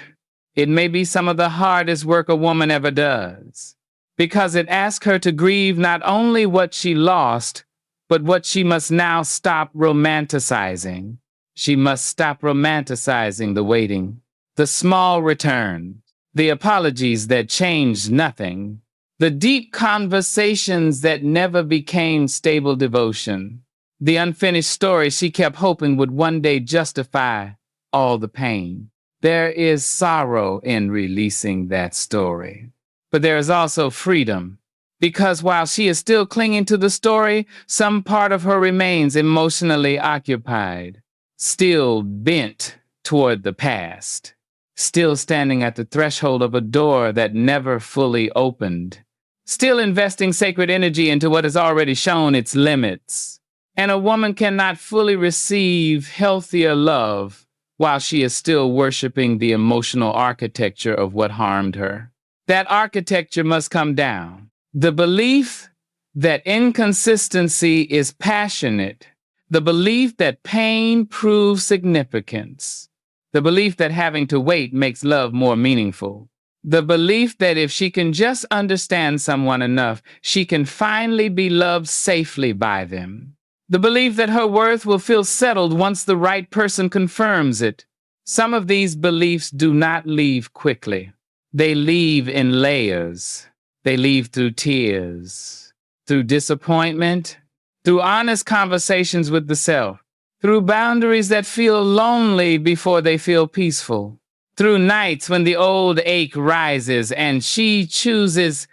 It may be some of the hardest work a woman ever does, because it asks her to grieve not only what she lost, but what she must now stop romanticizing. She must stop romanticizing the waiting, the small return, the apologies that changed nothing, the deep conversations that never became stable devotion, the unfinished story she kept hoping would one day justify all the pain. There is sorrow in releasing that story, but there is also freedom, because while she is still clinging to the story, some part of her remains emotionally occupied, still bent toward the past, still standing at the threshold of a door that never fully opened, still investing sacred energy into what has already shown its limits. And a woman cannot fully receive healthier love while she is still worshiping the emotional architecture of what harmed her. That architecture must come down. The belief that inconsistency is passionate, the belief that pain proves significance, the belief that having to wait makes love more meaningful, the belief that if she can just understand someone enough, she can finally be loved safely by them, the belief that her worth will feel settled once the right person confirms it. Some of these beliefs do not leave quickly. They leave in layers. They leave through tears, through disappointment, through honest conversations with the self, through boundaries that feel lonely before they feel peaceful, through nights when the old ache rises and she chooses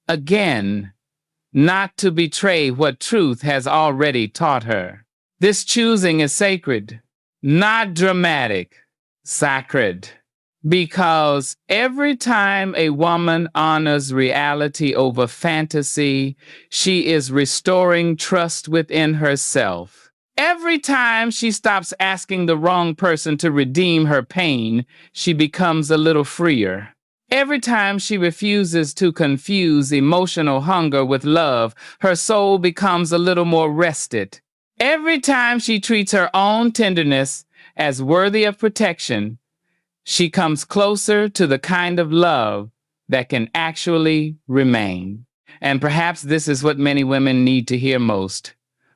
again not to betray what truth has already taught her. This choosing is sacred, not dramatic, sacred. Because every time a woman honors reality over fantasy, she is restoring trust within herself. Every time she stops asking the wrong person to redeem her pain, she becomes a little freer. Every time she refuses to confuse emotional hunger with love, her soul becomes a little more rested. Every time she treats her own tenderness as worthy of protection, she comes closer to the kind of love that can actually remain. And perhaps this is what many women need to hear most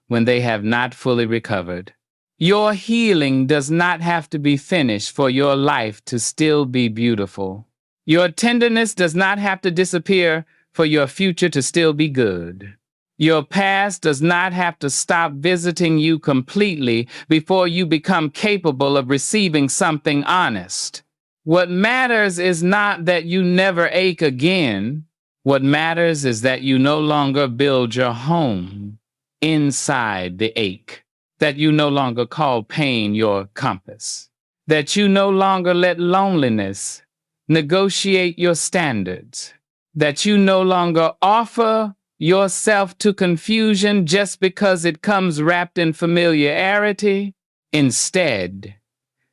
when they have not fully recovered. Your healing does not have to be finished for your life to still be beautiful. Your tenderness does not have to disappear for your future to still be good. Your past does not have to stop visiting you completely before you become capable of receiving something honest. What matters is not that you never ache again. What matters is that you no longer build your home inside the ache, that you no longer call pain your compass, that you no longer let loneliness negotiate your standards, that you no longer offer yourself to confusion just because it comes wrapped in familiarity. Instead,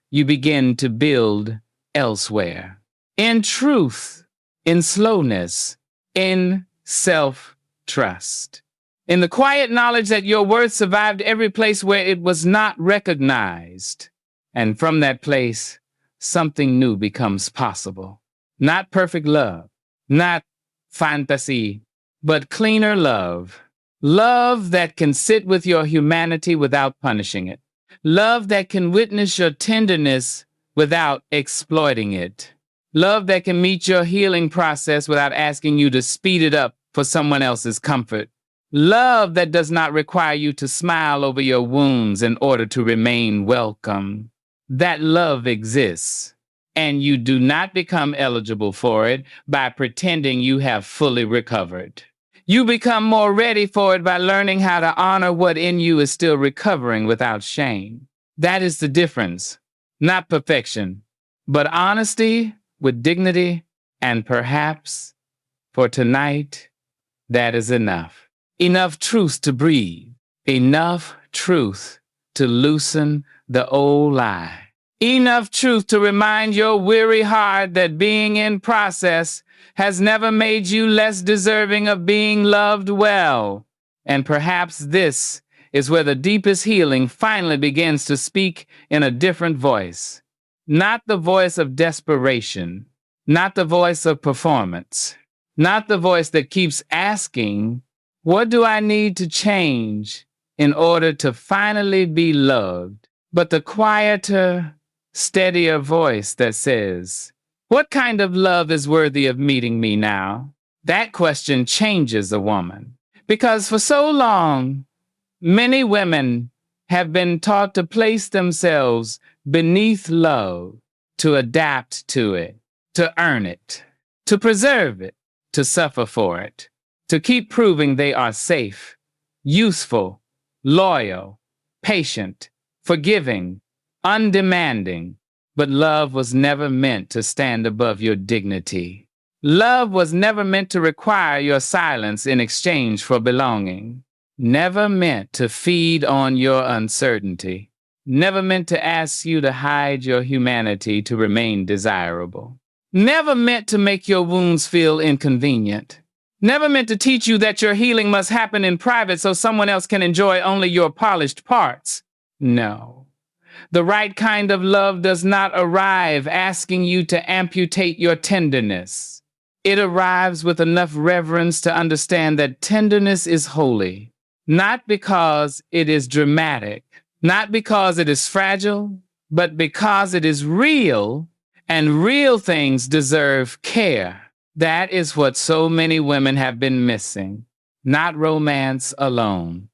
you begin to build elsewhere. In truth, in slowness, in self-trust. In the quiet knowledge that your worth survived every place where it was not recognized. And from that place, something new becomes possible. Not perfect love, not fantasy, but cleaner love. Love that can sit with your humanity without punishing it. Love that can witness your tenderness without exploiting it. Love that can meet your healing process without asking you to speed it up for someone else's comfort. Love that does not require you to smile over your wounds in order to remain welcome. That love exists, and you do not become eligible for it by pretending you have fully recovered. You become more ready for it by learning how to honor what in you is still recovering without shame. That is the difference. Not perfection, but honesty with dignity, and perhaps, for tonight, that is enough. Enough truth to breathe. Enough truth to loosen the old lie. Enough truth to remind your weary heart that being in process has never made you less deserving of being loved well. And perhaps this is where the deepest healing finally begins to speak in a different voice. Not the voice of desperation, not the voice of performance, not the voice that keeps asking, what do I need to change in order to finally be loved? But the quieter, steadier voice that says, what kind of love is worthy of meeting me now? That question changes a woman. Because for so long, many women have been taught to place themselves beneath love, to adapt to it, to earn it, to preserve it, to suffer for it, to keep proving they are safe, useful, loyal, patient, forgiving, undemanding. But love was never meant to stand above your dignity. Love was never meant to require your silence in exchange for belonging. Never meant to feed on your uncertainty. Never meant to ask you to hide your humanity to remain desirable. Never meant to make your wounds feel inconvenient. Never meant to teach you that your healing must happen in private so someone else can enjoy only your polished parts. No. The right kind of love does not arrive asking you to amputate your tenderness. It arrives with enough reverence to understand that tenderness is holy, not because it is dramatic, not because it is fragile, but because it is real, and real things deserve care. That is what so many women have been missing. Not romance alone.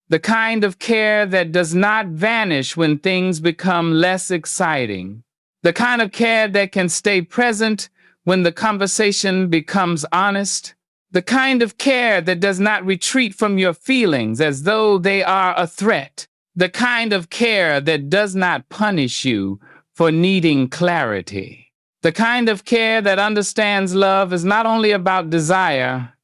The kind of care that does not vanish when things become less exciting. The kind of care that can stay present when the conversation becomes honest. The kind of care that does not retreat from your feelings as though they are a threat. The kind of care that does not punish you for needing clarity. The kind of care that understands love is not only about desire,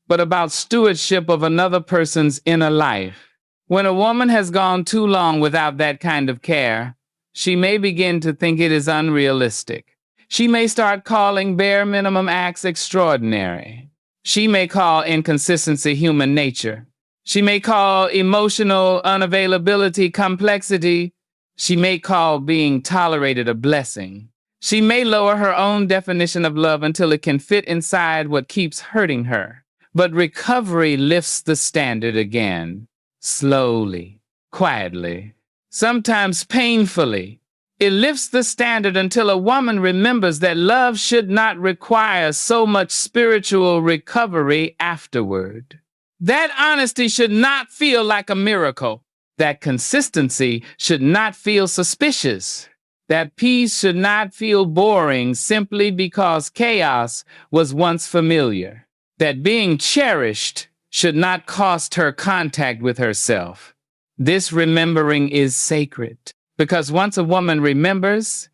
but about stewardship of another person's inner life. When a woman has gone too long without that kind of care, she may begin to think it is unrealistic. She may start calling bare minimum acts extraordinary. She may call inconsistency human nature. She may call emotional unavailability complexity. She may call being tolerated a blessing. She may lower her own definition of love until it can fit inside what keeps hurting her. But recovery lifts the standard again. Slowly, quietly, sometimes painfully. It lifts the standard until a woman remembers that love should not require so much spiritual recovery afterward. That honesty should not feel like a miracle. That consistency should not feel suspicious. That peace should not feel boring simply because chaos was once familiar. That being cherished should not cost her contact with herself. This remembering is sacred, because once a woman remembers,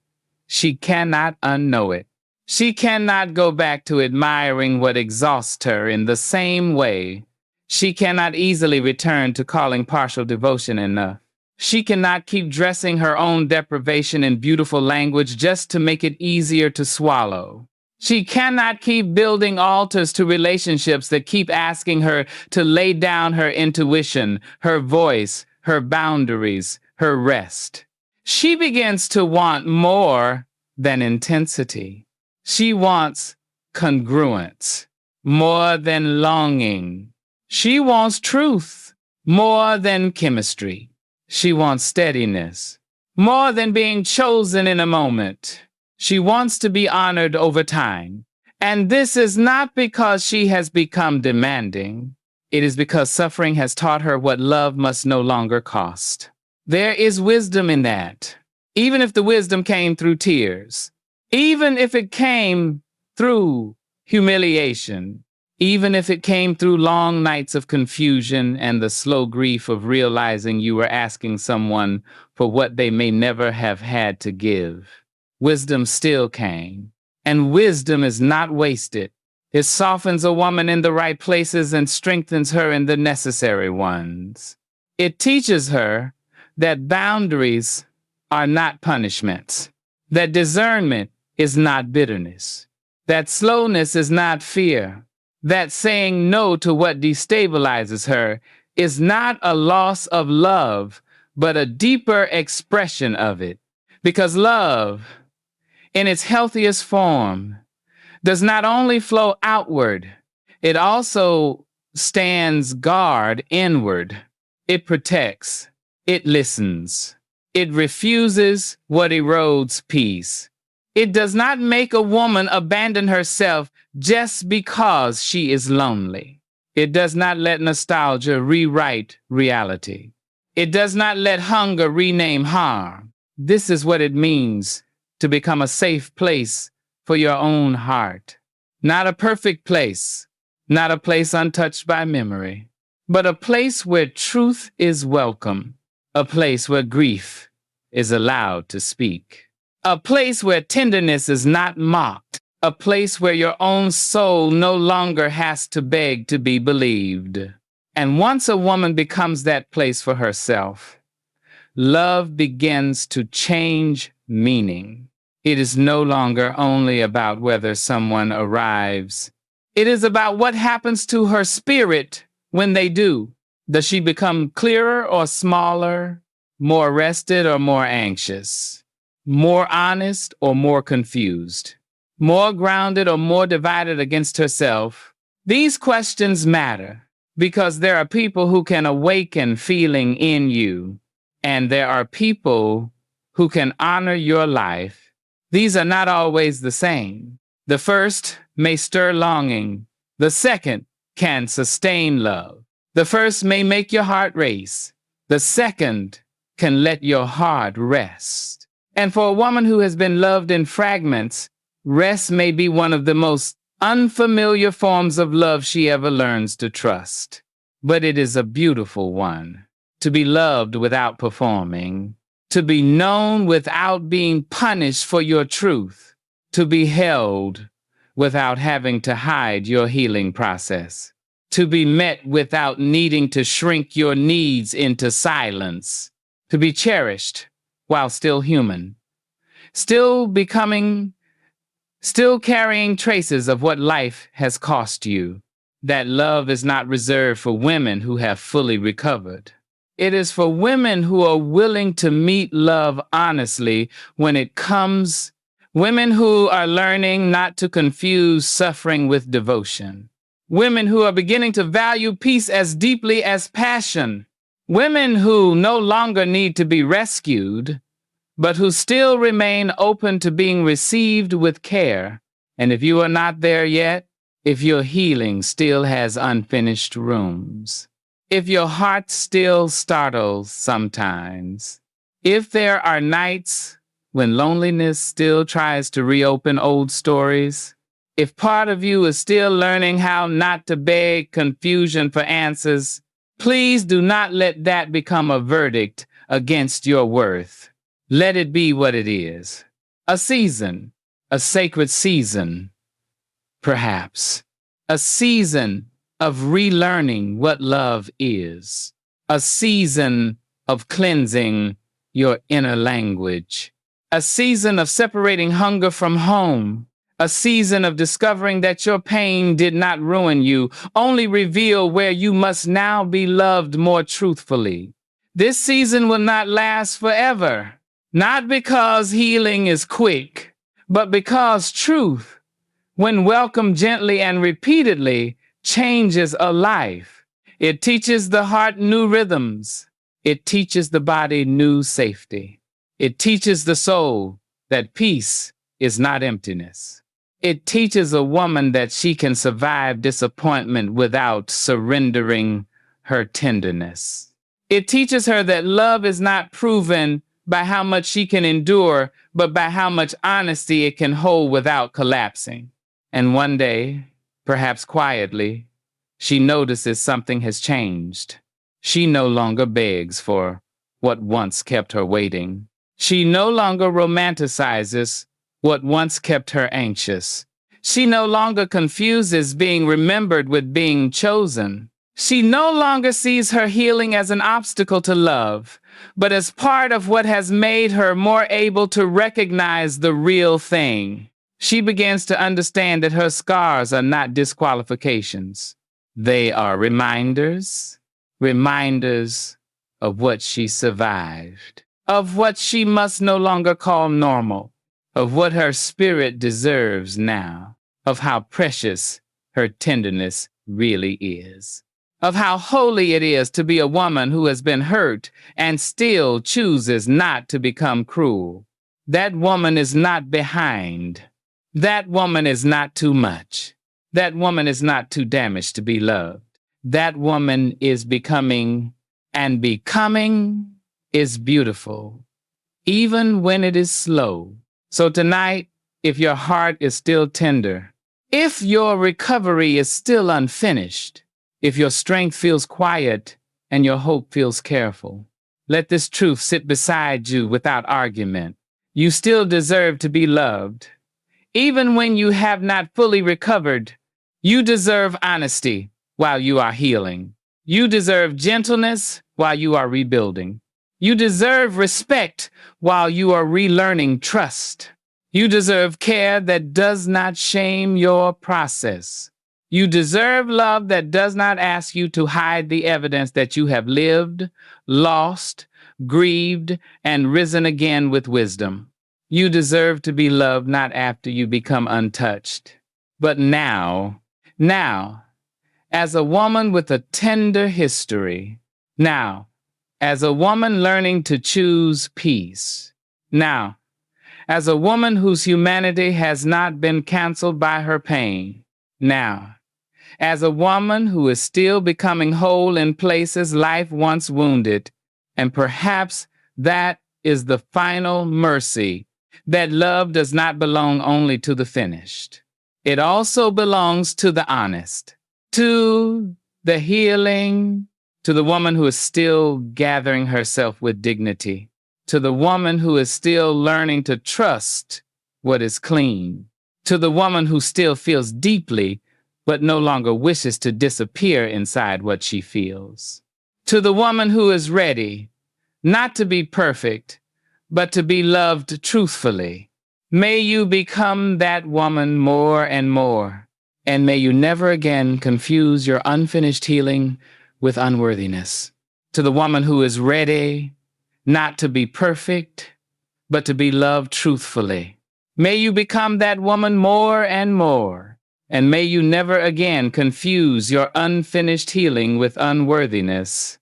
she cannot unknow it. She cannot go back to admiring what exhausts her in the same way. She cannot easily return to calling partial devotion enough. She cannot keep dressing her own deprivation in beautiful language just to make it easier to swallow. She cannot keep building altars to relationships that keep asking her to lay down her intuition, her voice, her boundaries, her rest. She begins to want more than intensity. She wants congruence more than longing. She wants truth more than chemistry. She wants steadiness more than being chosen in a moment. She wants to be honored over time. And this is not because she has become demanding. It is because suffering has taught her what love must no longer cost. There is wisdom in that, even if the wisdom came through tears, even if it came through humiliation, even if it came through long nights of confusion and the slow grief of realizing you were asking someone for what they may never have had to give. Wisdom still came, and wisdom is not wasted. It softens a woman in the right places and strengthens her in the necessary ones. It teaches her that boundaries are not punishments, that discernment is not bitterness, that slowness is not fear, that saying no to what destabilizes her is not a loss of love, but a deeper expression of it. Because love, in its healthiest form, does not only flow outward, it also stands guard inward. It protects, it listens, it refuses what erodes peace. It does not make a woman abandon herself just because she is lonely. It does not let nostalgia rewrite reality. It does not let hunger rename harm. This is what it means to become a safe place for your own heart. Not a perfect place, not a place untouched by memory, but a place where truth is welcome, a place where grief is allowed to speak, a place where tenderness is not mocked, a place where your own soul no longer has to beg to be believed. And once a woman becomes that place for herself, love begins to change meaning. It is no longer only about whether someone arrives. It is about what happens to her spirit when they do. Does she become clearer or smaller, more rested or more anxious, more honest or more confused, more grounded or more divided against herself? These questions matter because there are people who can awaken feeling in you, and there are people who can honor your life. These are not always the same. The first may stir longing. The second can sustain love. The first may make your heart race. The second can let your heart rest. And for a woman who has been loved in fragments, rest may be one of the most unfamiliar forms of love she ever learns to trust. But it is a beautiful one. To be loved without performing, to be known without being punished for your truth, to be held without having to hide your healing process, to be met without needing to shrink your needs into silence, to be cherished while still human, still carrying traces of what life has cost you. That love is not reserved for women who have fully recovered. It is for women who are willing to meet love honestly when it comes, women who are learning not to confuse suffering with devotion, women who are beginning to value peace as deeply as passion, women who no longer need to be rescued, but who still remain open to being received with care. And if you are not there yet, if your healing still has unfinished rooms, if your heart still startles sometimes, if there are nights when loneliness still tries to reopen old stories, if part of you is still learning how not to beg confusion for answers, please do not let that become a verdict against your worth. Let it be what it is. A season, a sacred season, perhaps. A season of relearning what love is. A season of cleansing your inner language, a season of separating hunger from home, a season of discovering that your pain did not ruin you, only reveal where you must now be loved more truthfully. This season will not last forever, not because healing is quick, but because truth, when welcomed gently and repeatedly, changes a life. It teaches the heart new rhythms. It teaches the body new safety. It teaches the soul that peace is not emptiness. It teaches a woman that she can survive disappointment without surrendering her tenderness. It teaches her that love is not proven by how much she can endure, but by how much honesty it can hold without collapsing. And one day, perhaps quietly, she notices something has changed. She no longer begs for what once kept her waiting. She no longer romanticizes what once kept her anxious. She no longer confuses being remembered with being chosen. She no longer sees her healing as an obstacle to love, but as part of what has made her more able to recognize the real thing. She begins to understand that her scars are not disqualifications. They are reminders of what she survived, of what she must no longer call normal, of what her spirit deserves now, of how precious her tenderness really is, of how holy it is to be a woman who has been hurt and still chooses not to become cruel. That woman is not behind. That woman is not too much. That woman is not too damaged to be loved. That woman is becoming, and becoming is beautiful, even when it is slow. So tonight, if your heart is still tender, if your recovery is still unfinished, if your strength feels quiet and your hope feels careful, let this truth sit beside you without argument. You still deserve to be loved. Even when you have not fully recovered, you deserve honesty while you are healing. You deserve gentleness while you are rebuilding. You deserve respect while you are relearning trust. You deserve care that does not shame your process. You deserve love that does not ask you to hide the evidence that you have lived, lost, grieved, and risen again with wisdom. You deserve to be loved not after you become untouched, but now, as a woman with a tender history, now, as a woman learning to choose peace, now, as a woman whose humanity has not been canceled by her pain, now, as a woman who is still becoming whole in places life once wounded, and perhaps that is the final mercy, that love does not belong only to the finished. It also belongs to the honest, to the healing, to the woman who is still gathering herself with dignity, to the woman who is still learning to trust what is clean, to the woman who still feels deeply but no longer wishes to disappear inside what she feels, to the woman who is ready not to be perfect, but to be loved truthfully. May you become that woman more and more, and may you never again confuse your unfinished healing with unworthiness. To the woman who is ready not to be perfect, but to be loved truthfully. May you become that woman more and more, and may you never again confuse your unfinished healing with unworthiness.